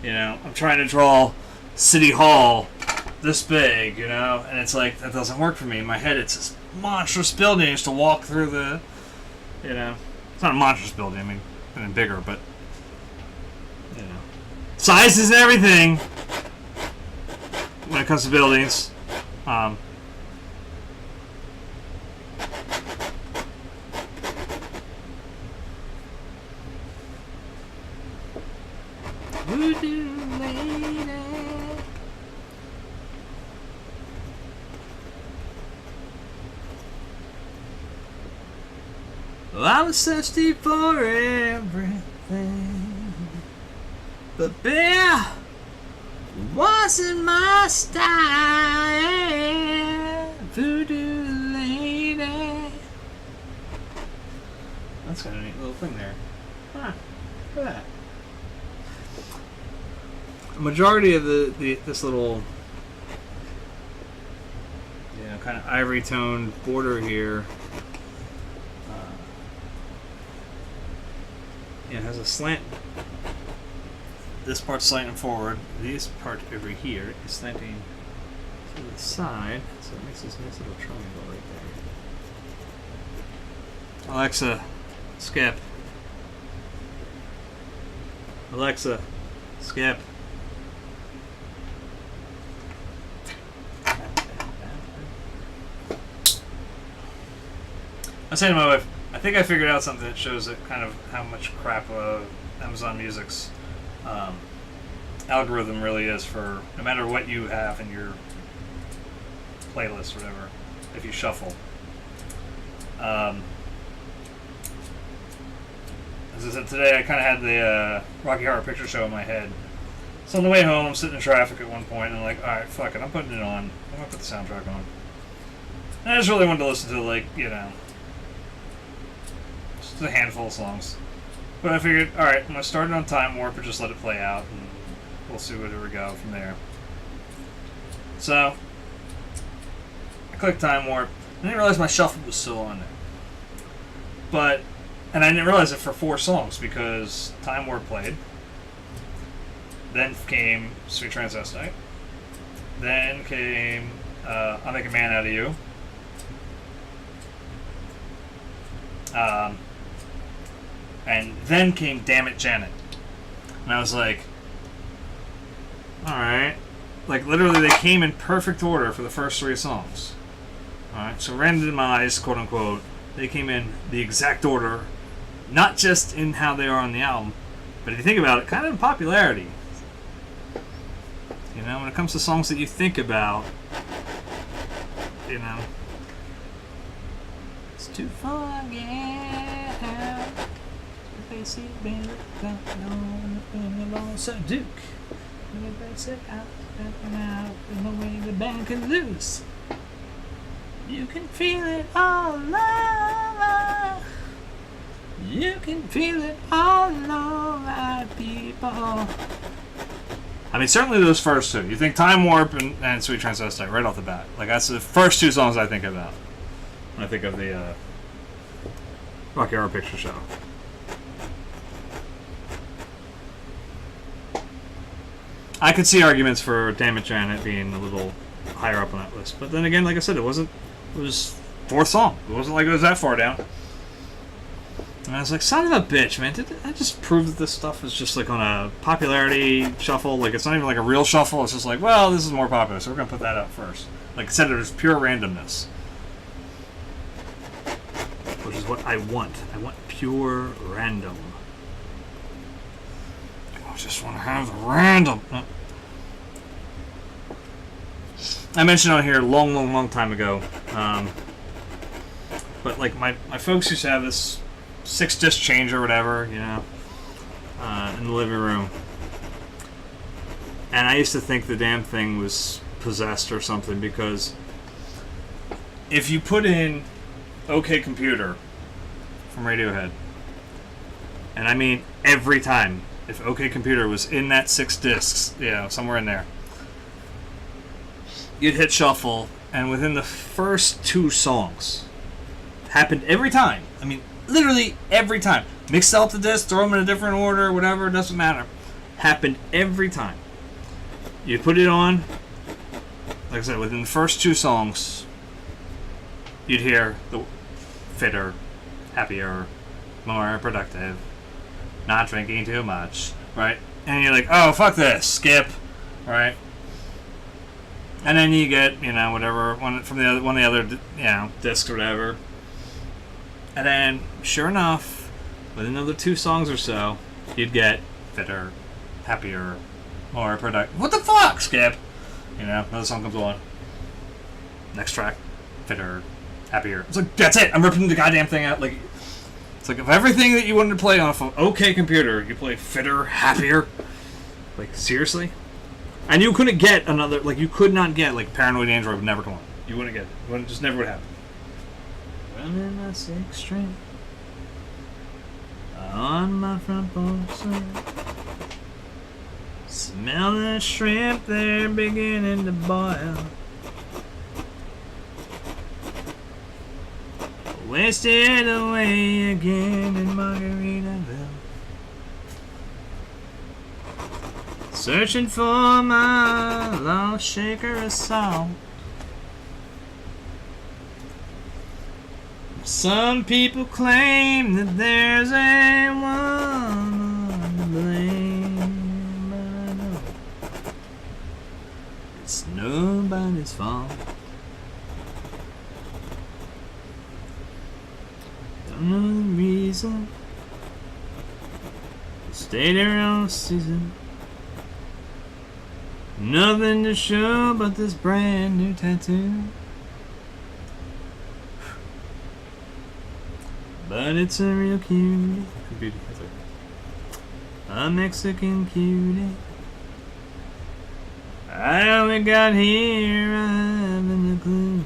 You know, I'm trying to draw City Hall this big, you know, and it's like, that doesn't work for me. In my head, it's this monstrous building just to walk through the, you know, it's not a monstrous building, I mean bigger, but, you know, size isn't everything when it comes to buildings. Voodoo lady. Well, I was thirsty for everything, but beer wasn't my style. Voodoo lady. That's got a neat little thing there. Huh. Look at that. A majority of this little, you know, kind of ivory toned border here, it has a slant. This part's slanting forward. This part over here is slanting to the side, so it makes this nice little triangle right there. Alexa, skip. Alexa, skip. I was saying to my wife, I think I figured out something that shows it kind of how much crap Amazon Music's algorithm really is for no matter what you have in your playlist or whatever, if you shuffle. As I said today, I kind of had the Rocky Horror Picture Show in my head. So on the way home, I'm sitting in traffic at one point, and I'm like, alright, fuck it, I'm putting it on. I'm going to put the soundtrack on. And I just really wanted to listen to, like, you know, just a handful of songs. But I figured, alright, I'm going to start it on Time Warp and just let it play out, and we'll see where we go from there. So, I clicked Time Warp, and I didn't realize my shuffle was still on there. But, and I didn't realize it for 4 songs, because Time Warp played. Then came Sweet Transvestite. Then came I'll Make a Man Out of You. And then came Damn It, Janet. And I was like, alright. Like, literally, they came in perfect order for the first 3 songs. Alright, so randomized, quote unquote, they came in the exact order, not just in how they are on the album, but if you think about it, kind of in popularity. You know, when it comes to songs that you think about, you know, it's to forget how face it better got on the alongside Duke. Face it out in the way the band can lose. You can feel it all over. You can feel it all over, people. I mean, certainly those first 2. You think Time Warp and Sweet Transvestite right off the bat. Like, that's the first 2 songs I think about when I think of the Rocky Horror Picture Show. I could see arguments for Damn It, Janet being a little higher up on that list. But then again, like I said, it was 4th song. It wasn't like it was that far down. And I was like, son of a bitch, man. Did I just prove that this stuff is just like on a popularity shuffle? Like, it's not even like a real shuffle. It's just like, well, this is more popular, so we're going to put that out first. Like I said, it was pure randomness. Which is what I want. I want pure random. I just want to have the random. I mentioned on here a long time ago. But like my folks used to have this 6-disc change or whatever, you know, in the living room. And I used to think the damn thing was possessed or something, because if you put in OK Computer from Radiohead, and I mean every time, if OK Computer was in that 6 discs, you know, somewhere in there, you'd hit shuffle, and within the first 2 songs, happened every time. I mean, literally every time. Mix up the disc, throw them in a different order, whatever, it doesn't matter. Happened every time. You put it on, like I said, within the first 2 songs, you'd hear the fitter, happier, more productive, not drinking too much, right? And you're like, oh, fuck this, skip, right? And then you get, you know, whatever, one of the other, you know, discs or whatever. And then, sure enough, with another 2 songs or so, you'd get fitter, happier, more productive. What the fuck, skip? You know, another song comes on. Next track, fitter, happier. It's like, that's it. I'm ripping the goddamn thing out. Like, it's like, if everything that you wanted to play off of OK Computer, you play fitter, happier. Like, seriously? And you couldn't get another, like, you could not get, like, Paranoid Android would never come on. You wouldn't get it. It just never would happen. Running my 6th string on my front porch. Smell the shrimp, they're beginning to boil. Wasted away again in Margaritaville. Searching for my lost shaker of salt. Some people claim that there's a one to blame, but I know it's nobody's fault. Don't know the reason. Stay there all season. Nothing to show but this brand new tattoo. But it's a real cutie. A Mexican cutie. How we got here, I haven't a clue.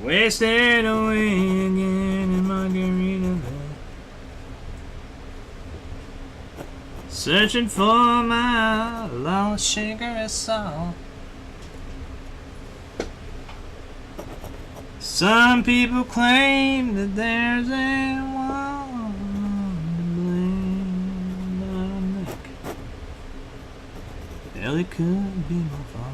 Wasted away again in Margaritaville. Searching for my lost sugar soul. Some people claim that there's a one to blame, but I'm like, hell, it could be my fault.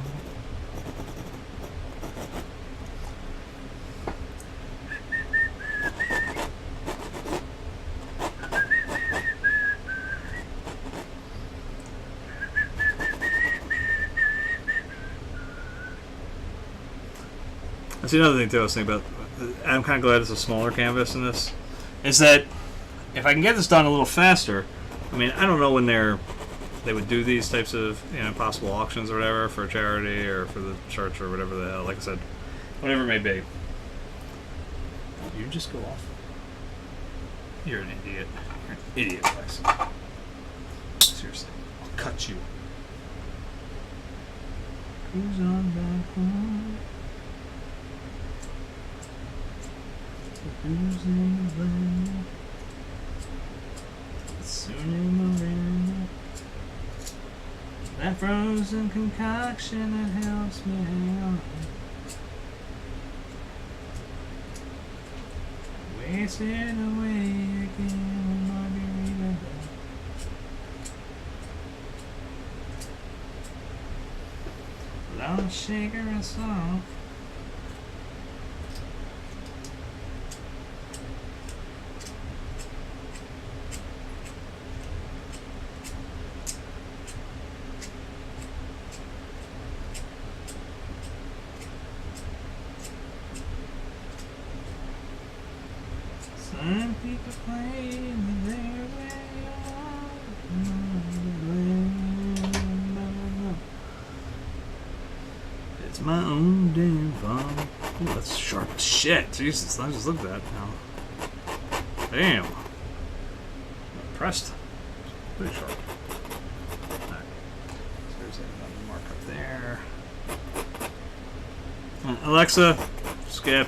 That's another thing too I was thinking about. I'm kind of glad it's a smaller canvas in this. Is that if I can get this done a little faster, I mean, I don't know when they would do these types of possible auctions or whatever for charity or for the church or whatever the hell. Like I said, whatever it may be. You just go off. You're an idiot. You're an idiot, Lex. Seriously, I'll cut you. Who's on back home? Who's in the blame? Soon around. That frozen concoction that helps me hang on. Wasted away again in Margaritaville. Lost shaker and salt. Some people claim that they're way along. It's my own damn fault. Ooh, that's sharp as shit. Jesus, I just looked at that now. Damn. I'm impressed. Pretty sharp. Alright. So there's another mark up there. Alexa, skip.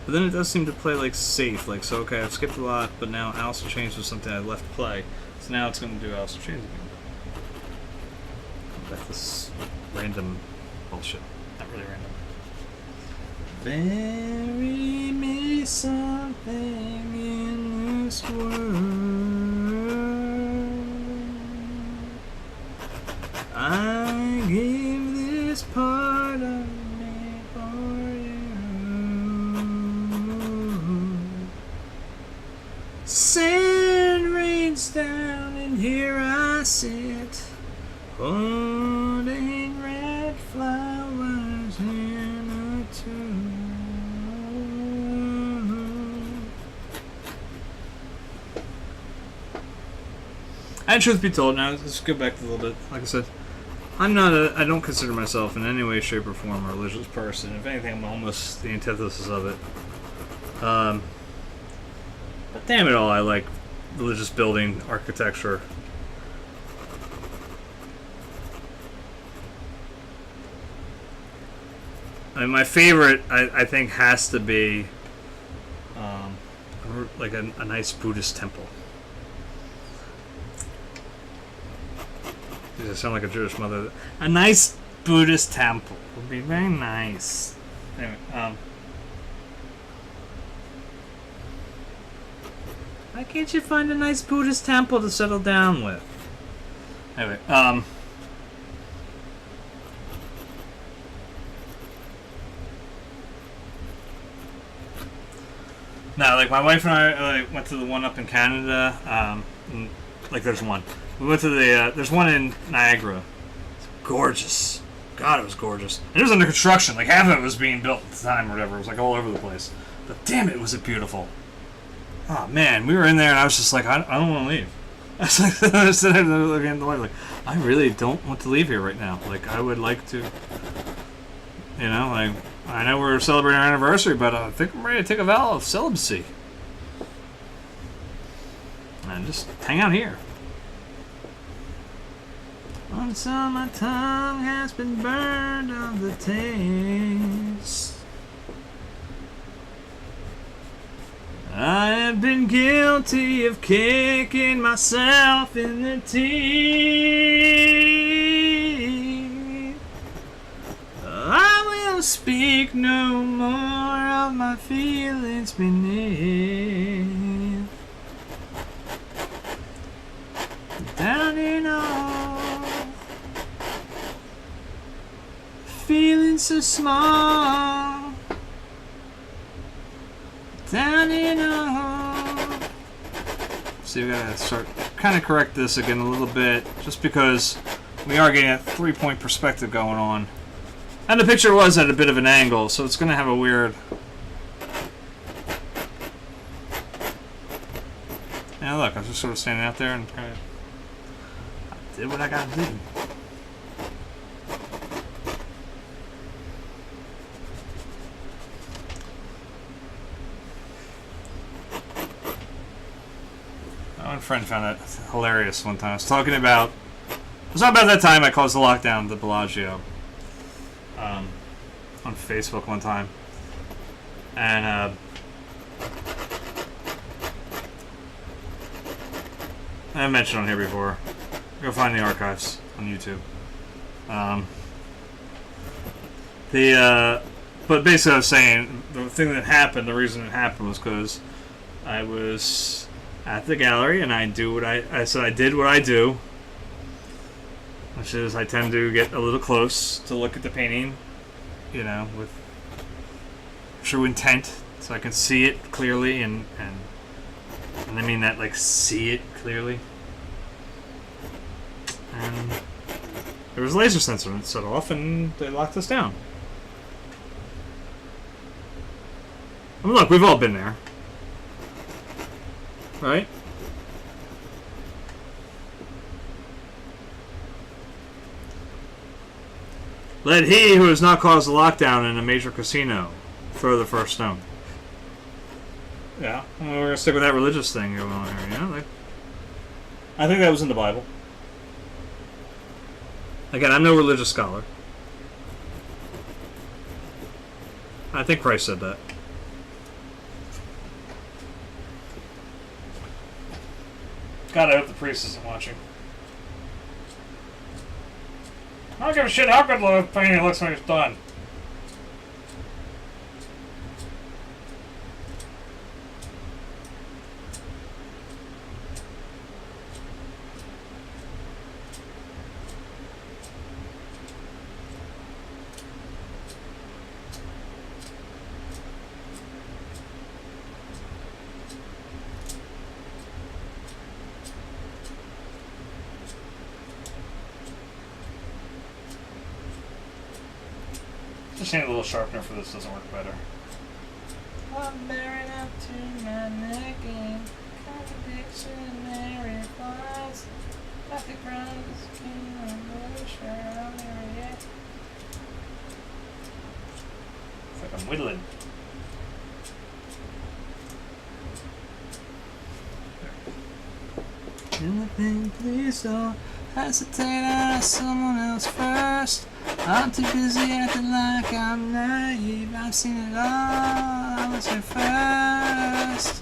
But then it does seem to play like safe, like so. Okay, I've skipped a lot, but now Alice in Chains was something I left play, so now it's going to do Alice in Chains again. Back to this random bullshit, not really random. Bury me something in this world. I give this part of me for you. Sand rains down and here I sit, holding red flowers in a tube. And truth be told, now let's go back a little bit. Like I said, I don't consider myself in any way, shape, or form a religious person. If anything, I'm almost the antithesis of it. But damn it all, I like religious building, architecture. I mean, my favorite, I think, has to be like a nice Buddhist temple. Does it sound like a Jewish mother? A nice Buddhist temple would be very nice. Anyway, why can't you find a nice Buddhist temple to settle down with? Anyway, no, like my wife and I went to the one up in Canada. Like there's one. We went to the, there's one in Niagara. It's gorgeous. God, it was gorgeous. And it was under construction. Like half of it was being built at the time or whatever. It was like all over the place. But damn it, was it beautiful. Oh man, we were in there and I was just like, I don't want to leave. I was like, I was sitting there looking at the light like, I really don't want to leave here right now. Like I would like to, you know, like I know we're celebrating our anniversary, but I think I'm ready to take a vow of celibacy. And just hang out here. Until my tongue has been burned of the taste. I have been guilty of kicking myself in the teeth. I will speak no more of my feelings beneath. Down in all, feeling so small. Down in all. See, we gotta start kind of correct this again a little bit, just because we are getting a 3-point perspective going on, and the picture was at a bit of an angle, so it's gonna have a weird. Now look, I was just sort of standing out there and kind of did what I gotta do. My friend found that hilarious one time. I was talking about that time I caused the lockdown at the Bellagio on Facebook one time, and I mentioned on here before. Go find the archives on YouTube. But basically, I was saying the thing that happened. The reason it happened was because I was at the gallery and I did what I do, which is I tend to get a little close to look at the painting, you know, with true intent, so I can see it clearly, and I mean that, like, see it clearly. And there was a laser sensor and it set off and they locked us down. I mean, look, we've all been there. Right? Let he who has not caused a lockdown in a major casino throw the first stone. Yeah, well, we're going to stick with that religious thing going on here, you know? Like, I think that was in the Bible. Again, I'm no religious scholar. I think Christ said that. God, I hope the priest isn't watching. I don't give a shit how good the painting looks when it's done. Just need a little sharpener for this, doesn't work better. I'm bearing up to my neck in contradictionary thoughts. Like the ground is king, I'm really sure I'm there yet. It's like I'm whittling. Anything, please don't hesitate, ask someone else first. I'm too busy acting like I'm naive. I've seen it all. I was here first.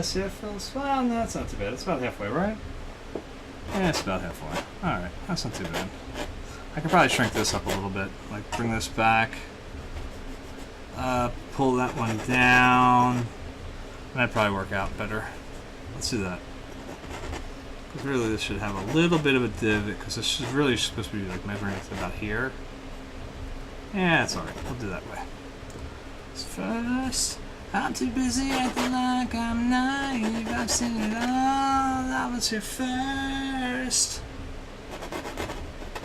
See if it's, well, no, that's not too bad. It's about halfway, right? Yeah, it's about halfway. Alright, that's not too bad. I could probably shrink this up a little bit. Like, bring this back. Pull that one down. That'd probably work out better. Let's do that. Because really this should have a little bit of a divot, because this is really supposed to be like measuring it to about here. Yeah, it's alright. We'll do that way. First, I'm too busy acting like I'm naive. I've seen it all. I was here first.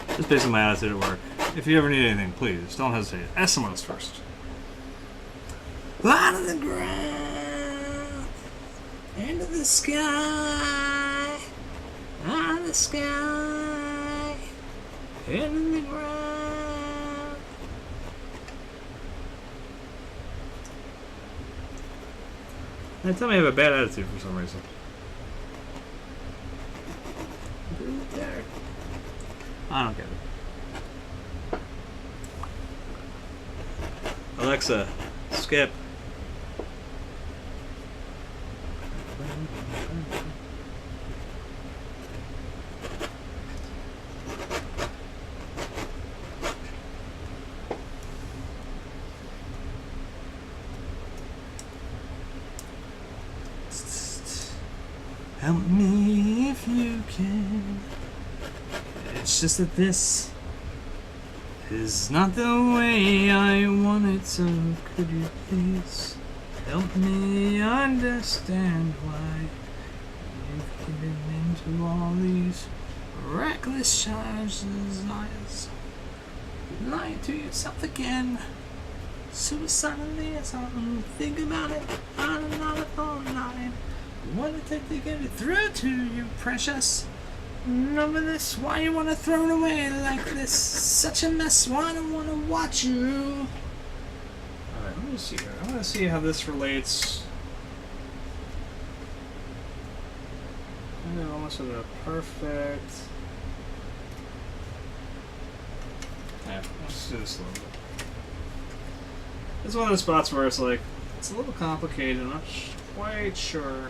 That's basically my attitude at work. If you ever need anything, please don't hesitate. Ask someone else first. Out of the ground, into the sky, out of the sky, into the ground. They tell me I have a bad attitude for some reason. there. I don't get it. Alexa, skip. Help me if you can. It's just that this is not the way I want it, so could you please help me understand why you've given into all these reckless charges, desires? Lie to yourself again. Suicidally or something. Think about it on another phone line. What it take to get it through to you, precious? None of this. Why you wanna throw it away like this? Such a mess. Why I don't wanna watch you? Alright, let me see here. I wanna see how this relates. I know almost with a perfect. Yeah, let's do this a little bit. It's one of the spots where it's like, it's a little complicated. I'm not quite sure.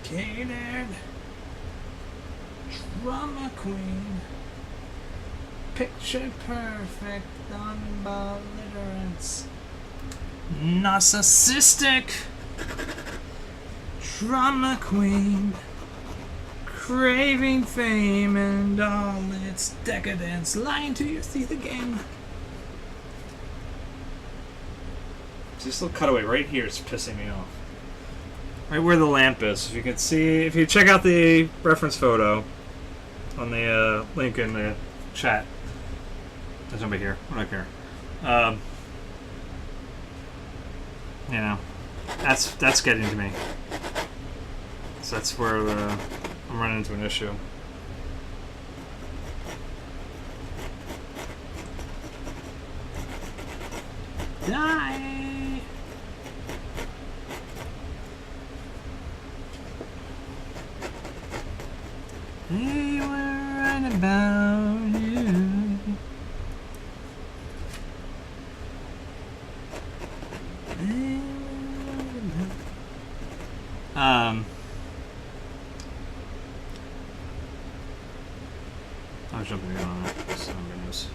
Dedicated drama queen, picture perfect non-belligerence, narcissistic drama queen, craving fame and all its decadence, lying to your teeth again. This little cutaway right here is pissing me off. Right where the lamp is. If you can see, if you check out the reference photo on the link in the chat. There's nobody here. We're not here. You know, that's getting to me. So that's where I'm running into an issue. Die! They were right about you. They were right about... I was jumping in on that. So goodness.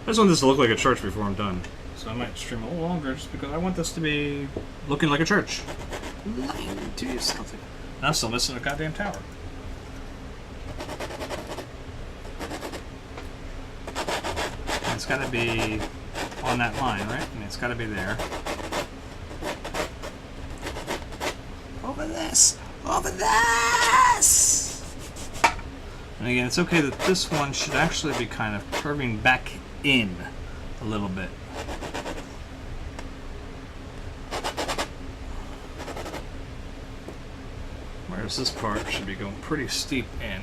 I just want this to look like a church before I'm done. So I might stream a little longer just because I want this to be looking like a church. Lying to yourself. And I'm still missing a goddamn tower. And it's gotta be on that line, right? I mean, it's gotta be there. Over this! Over this! And again, it's okay that this one should actually be kind of curving back in a little bit. Whereas this part should be going pretty steep in.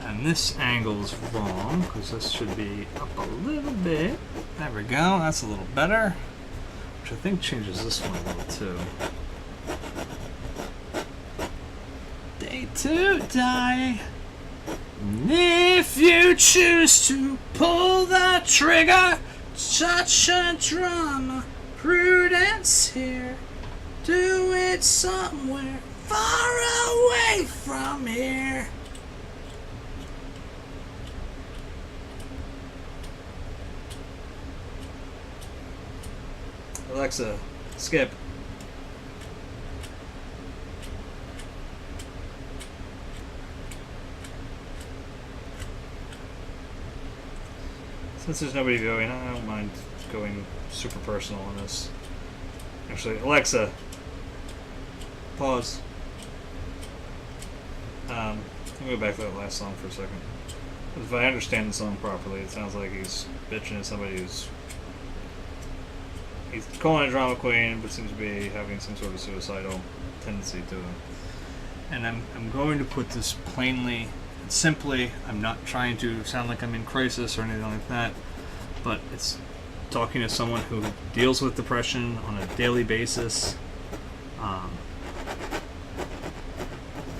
And this angle is wrong, because this should be up a little bit. There we go, that's a little better. Which I think changes this one a little too. Day 2, die. And if you choose to pull the trigger, such a drama, prudence here. Do it somewhere far away from here. Alexa, skip. Since there's nobody viewing, I don't mind going super personal on this. Actually, Alexa, pause. Let me go back to that last song for a second. If I understand the song properly, it sounds like he's bitching at somebody who's... He's calling a drama queen, but seems to be having some sort of suicidal tendency to him. And I'm going to put this plainly and simply. I'm not trying to sound like I'm in crisis or anything like that. but it's talking to someone who deals with depression on a daily basis.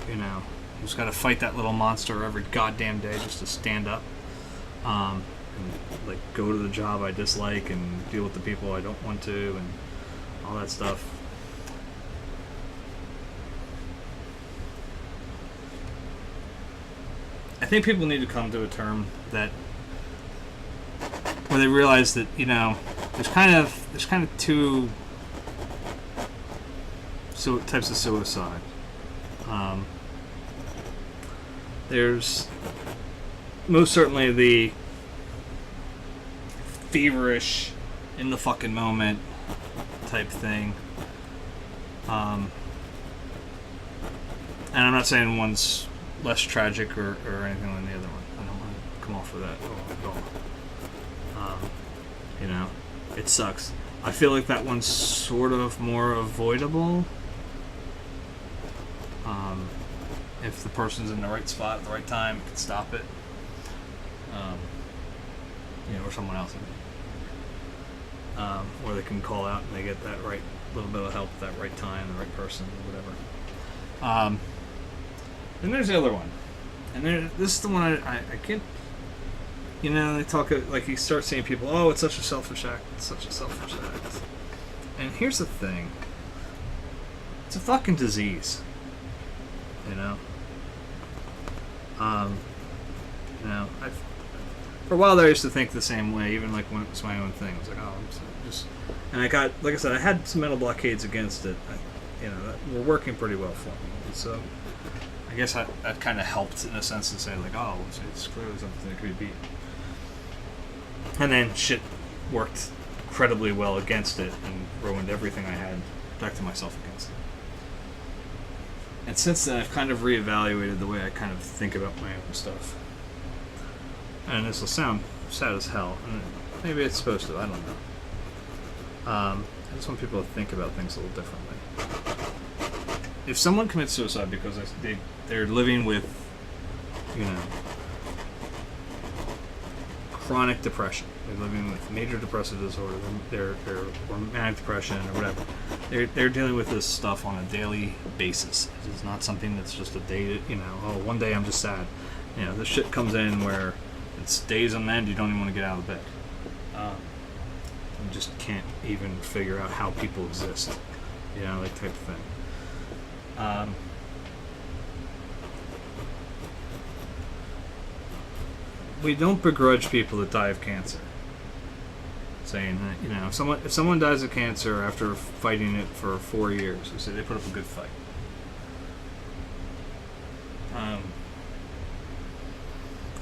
You know, who's got to fight that little monster every goddamn day just to stand up. And like go to the job I dislike and deal with the people I don't want to and all that stuff. I think people need to come to a term that where they realize that, you know, there's kind of two types of suicide. There's most certainly the feverish, in the fucking moment type thing. And I'm not saying one's less tragic or anything than the other one. I don't want to come off of that at all. You know, it sucks. I feel like that one's sort of more avoidable. If the person's in the right spot at the right time, can stop it. You know, or someone else. Or they can call out and they get that right little bit of help at that right time, the right person, or whatever. Then there's the other one, and this is the one I can't. You know, they talk like you start seeing people. Oh, it's such a selfish act. It's such a selfish act. And here's the thing. It's a fucking disease. You know. You know, for a while there, I used to think the same way, even like when it was my own thing. I was like, oh, I'm just, and I got, like I said, I had some mental blockades against it. You know, that were working pretty well for me. And so, I guess that kind of helped in a sense to say like, oh, it's clearly something that could be beat. And then shit worked incredibly well against it and ruined everything I had, protected myself against it. And since then, I've kind of reevaluated the way I kind of think about my own stuff. And this will sound sad as hell. And maybe it's supposed to. I don't know. I just want people to think about things a little differently. If someone commits suicide because they're living with, you know, chronic depression, they're living with major depressive disorder, or manic depression or whatever, they're dealing with this stuff on a daily basis. It's not something that's just a day, you know, oh, one day I'm just sad. You know, this shit comes in where it's days on end you don't even want to get out of bed. You just can't even figure out how people exist. You know, that type of thing. We don't begrudge people that die of cancer. Saying that, you know, if someone dies of cancer after fighting it for 4 years, we say they put up a good fight.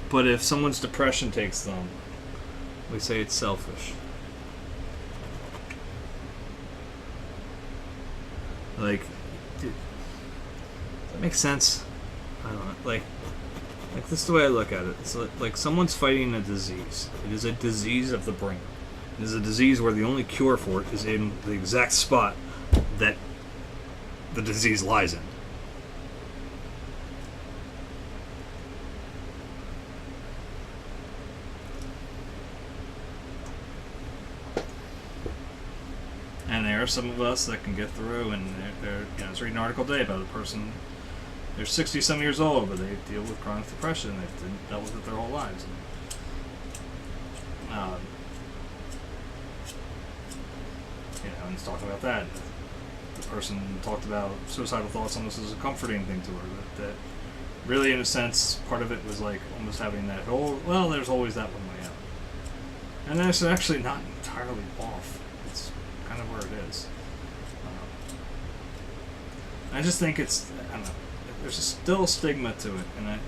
But if someone's depression takes them, we say it's selfish. Like, does that make sense? I don't know. Like this is the way I look at it. It's like someone's fighting a disease. It is a disease of the brain. It is a disease where the only cure for it is in the exact spot that the disease lies in. And there are some of us that can get through, and they're you know, I was reading an article today about a person, they're 60-some years old, but they deal with chronic depression. They've dealt with it their whole lives. And, you know, and it's talking about that. The person talked about suicidal thoughts almost as a comforting thing to her. That really, in a sense, part of it was like almost having that, oh, well, there's always that one way out. And that's actually not entirely off. It's kind of where it is. I just think it's, I don't know, there's still a stigma to it, and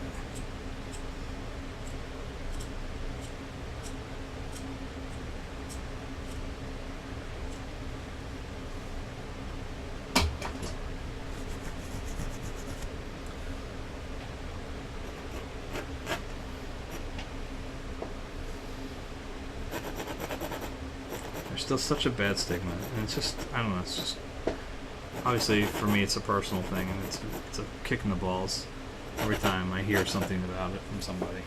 there's still such a bad stigma, and it's just, I don't know, it's just, obviously for me it's a personal thing, and it's a kick in the balls every time I hear something about it from somebody.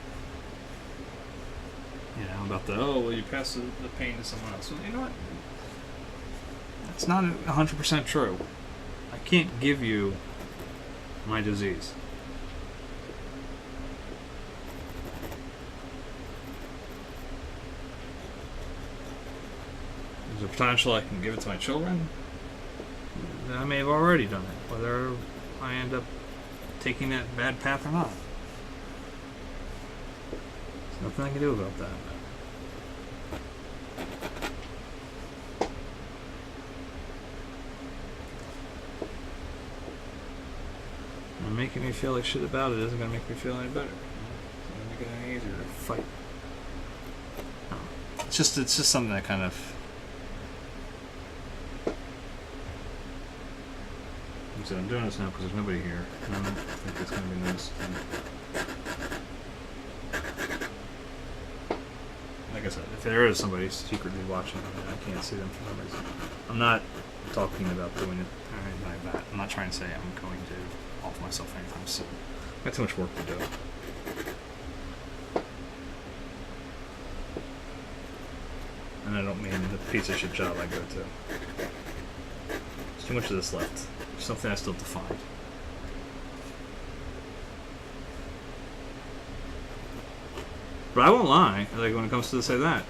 You know, about well, you pass the pain to someone else. Well, you know what? That's not 100% true. I can't give you my disease. There's a potential I can give it to my children. I may have already done it, whether I end up taking that bad path or not. There's nothing I can do about that. And making me feel like shit about it isn't going to make me feel any better. It's not going to make it any easier to fight. No. It's just something that kind of... So I'm doing this now because there's nobody here. And I don't think it's going to be nice. Like I said, if there is somebody secretly watching, I can't see them for some reason. I'm not talking about doing it or anything like that. I'm not trying to say I'm going to off myself anytime soon. I've got too much work to do. And I don't mean the piece of shit job I go to. There's too much of this left. There's something I still have to find. But I won't lie, like when it comes to say that.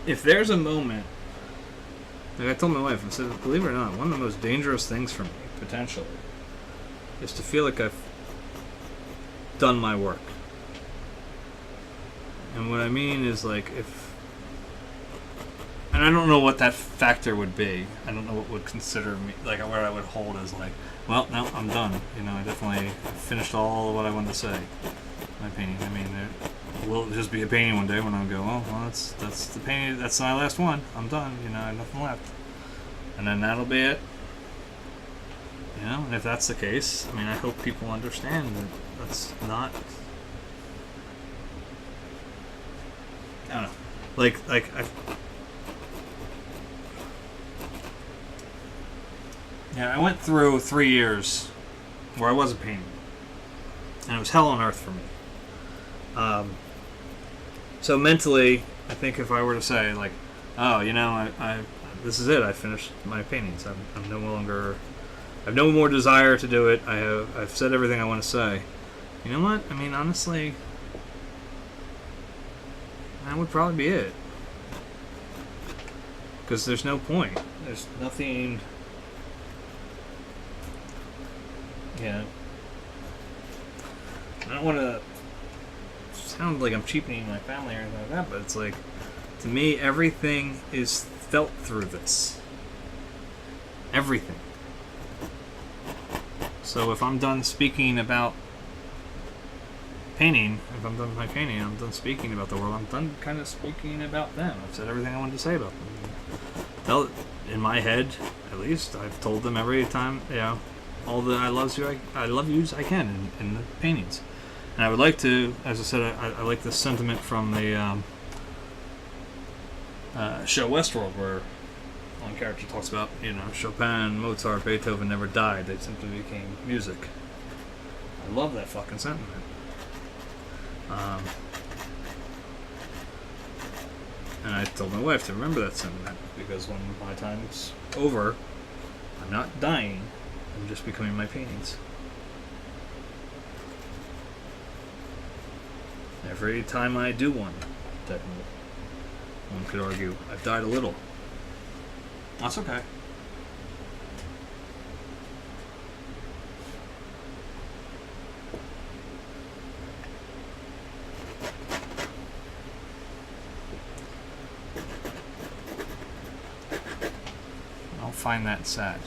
If there's a moment, like I told my wife, I said, believe it or not, one of the most dangerous things for me, potentially, is to feel like I've done my work. And what I mean is like if, and I don't know what that factor would be. I don't know what would consider me, like where I would hold as like, well, no, I'm done. You know, I definitely finished all of what I wanted to say. My painting. I mean, there will just be a painting one day when I go, oh, well, that's the painting. That's my last one. I'm done. You know, I have nothing left. And then that'll be it. You know, and if that's the case, I mean, I hope people understand that that's not. I don't know. Like I went through 3 years where I wasn't painting, and it was hell on earth for me. So mentally, I think if I were to say like, oh, you know, I this is it. I finished my paintings. I'm no longer. I have no more desire to do it. I've said everything I want to say. You know what? I mean, honestly, that would probably be it. Because there's no point. There's nothing. Yeah. I don't want to sound like I'm cheapening my family or anything like that, but it's like, to me, everything is felt through this. Everything. So if I'm done speaking about painting, if I'm done with my painting, I'm done speaking about the world, I'm done kind of speaking about them. I've said everything I wanted to say about them. In my head, at least, I've told them every time, you know, all the I love yous I can in the paintings. And I would like to, as I said, I like this sentiment from the show Westworld, where one character talks about, you know, Chopin, Mozart, Beethoven never died, they simply became music. I love that fucking sentiment. And I told my wife to remember that sentiment, because when my time's over, I'm not dying, I'm just becoming my paintings. Every time I do one, technically, one could argue I've died a little. That's okay. I don't find that sad.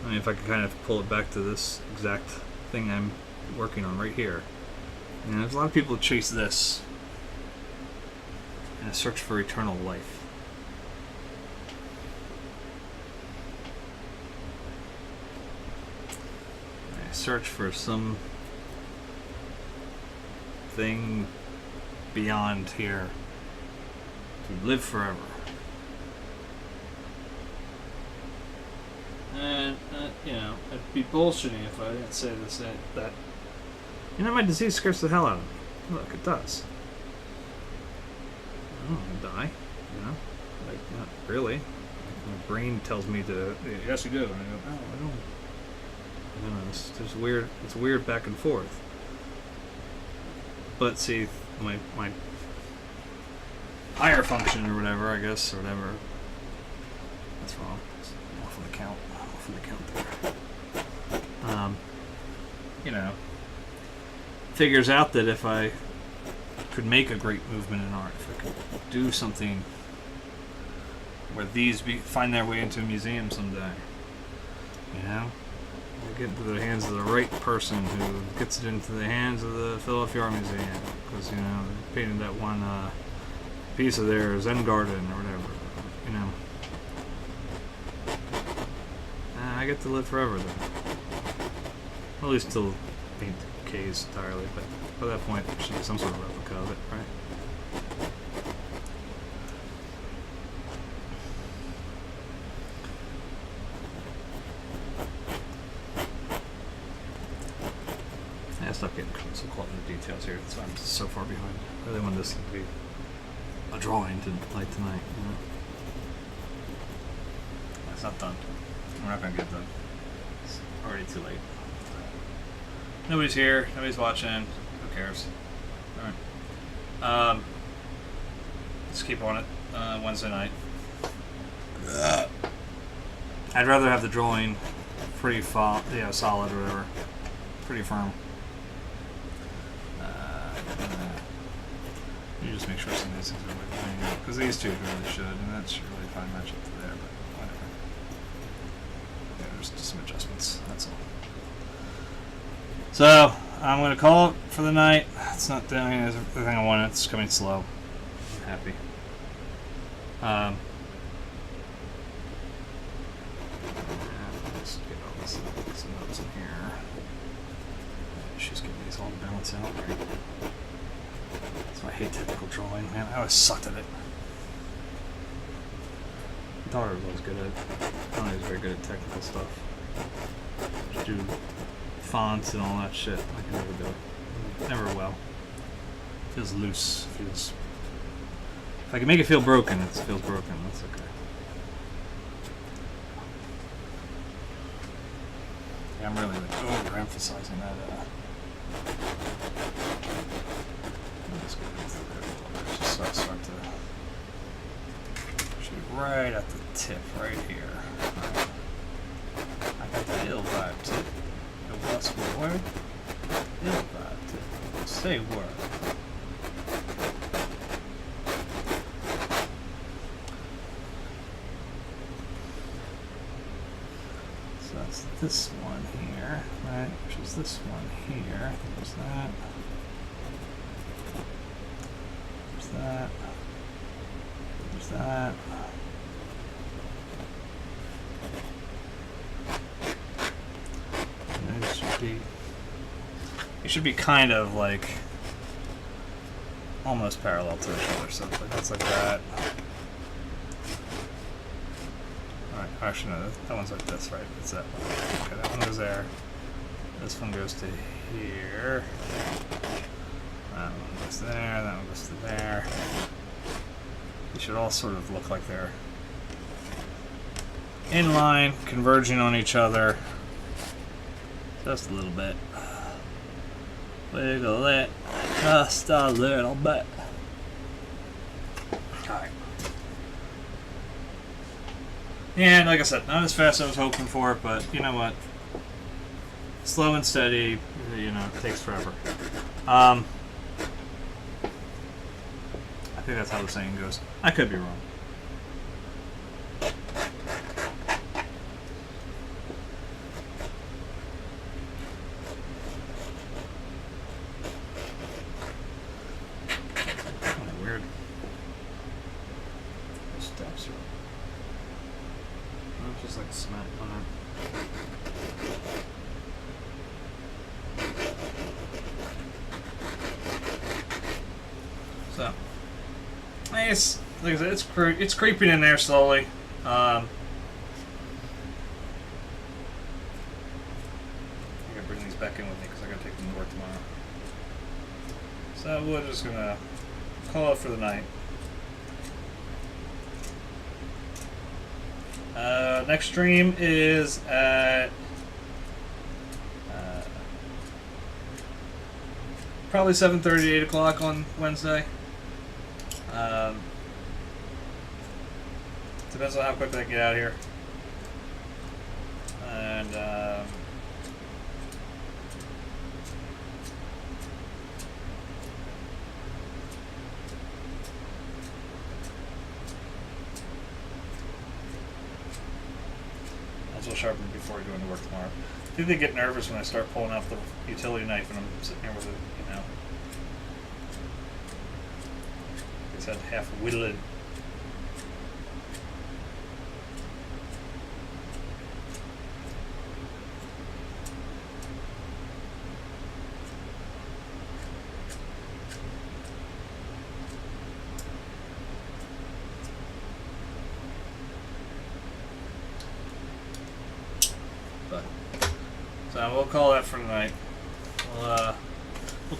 I mean, if I could kind of pull it back to this exact thing I'm working on right here. And there's a lot of people who chase this in a search for eternal life. I search for some thing beyond here to live forever. you know, I'd be bullshitting if I didn't say this, that, you know, my disease scares the hell out of me. Look, it does. I don't want to die, you know? Like, not really. Like, my brain tells me to, yes, you do. And I go, oh, I don't. I don't know, it's weird back and forth. But see, my higher function or whatever, I guess, or whatever. That's wrong. It's off of the count. Off of the count there. You know, figures out that if I could make a great movement in art, if I could do something where these find their way into a museum someday, you know, they get into the hands of the right person who gets it into the hands of the Philadelphia Art Museum, because, you know, they painted that one piece of their Zen garden or whatever, you know. I get to live forever then. Well, at least till paint decays entirely, but by that point there should be some sort of replica of it, right? Yeah, stop getting so caught in the details here. That's why I'm so far behind. I really want this to be a drawing to like tonight, you know? It's not done. We're not gonna get done. It's already too late. Nobody's here. Nobody's watching. Who cares? All right. Let's keep on it. Wednesday night. I'd rather have the drawing pretty solid or whatever, pretty firm. You just make sure some of these things are really playing out, because these two really should, and that should really probably match up to there, but whatever. Yeah, there's just some adjustments. That's all. So I'm gonna call it for the night. It's not doing everything I wanted. It's coming slow. I'm happy. Let's get all this, some notes in here. She's getting these all to balance out, right? That's why I hate technical drawing, man. I always sucked at it. My daughter was always good at it. I don't know, was very good at technical stuff. Just do fonts and all that shit. I can never do it. Never well. Feels loose. Feels. If I can make it feel broken, it feels broken. That's okay. Yeah, I'm really like overemphasizing that. Just get into there a little bit. Just so I start to shoot right at the tip, right here. Right. I got the ill vibe tip. What's the word? Ill vibe tip. Say word. So that's this one here, right? Which is this one here. There's that. There's that. There's that. And it should be kind of like almost parallel to each other. So that's like that. Alright, actually no, that one's like this, right? It's that one. Okay, that one goes there. This one goes to here. That one goes there, that one goes to there. They should all sort of look like they're in line, converging on each other. Just a little bit. Wiggle it just a little bit. Alright. And like I said, not as fast as I was hoping for, but you know what? Slow and steady, you know, it takes forever. I think that's how the saying goes. I could be wrong. Kind of weird. The steps are. Oh, just like cement on it. So, nice. Like I said, it's creeping in there slowly. bring these back in with me because I gotta take them to work tomorrow. So we're just gonna call it for the night. Next stream is at probably 7:30 to 8 o'clock on Wednesday. Depends on how quickly I can get out of here. And also sharpen before I go into work tomorrow. I think they get nervous when I start pulling out the utility knife and I'm sitting here with it, you know. It's had half whittled. So we'll call that for tonight. We'll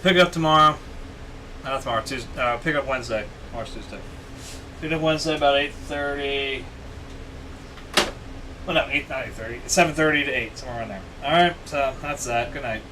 pick up tomorrow. Not tomorrow, Tuesday. Pick up Wednesday. Tomorrow's Tuesday. Pick up Wednesday about 8:30. Well, no, not 8:30. 7:30 to 8, somewhere around there. All right, so that's that. Good night.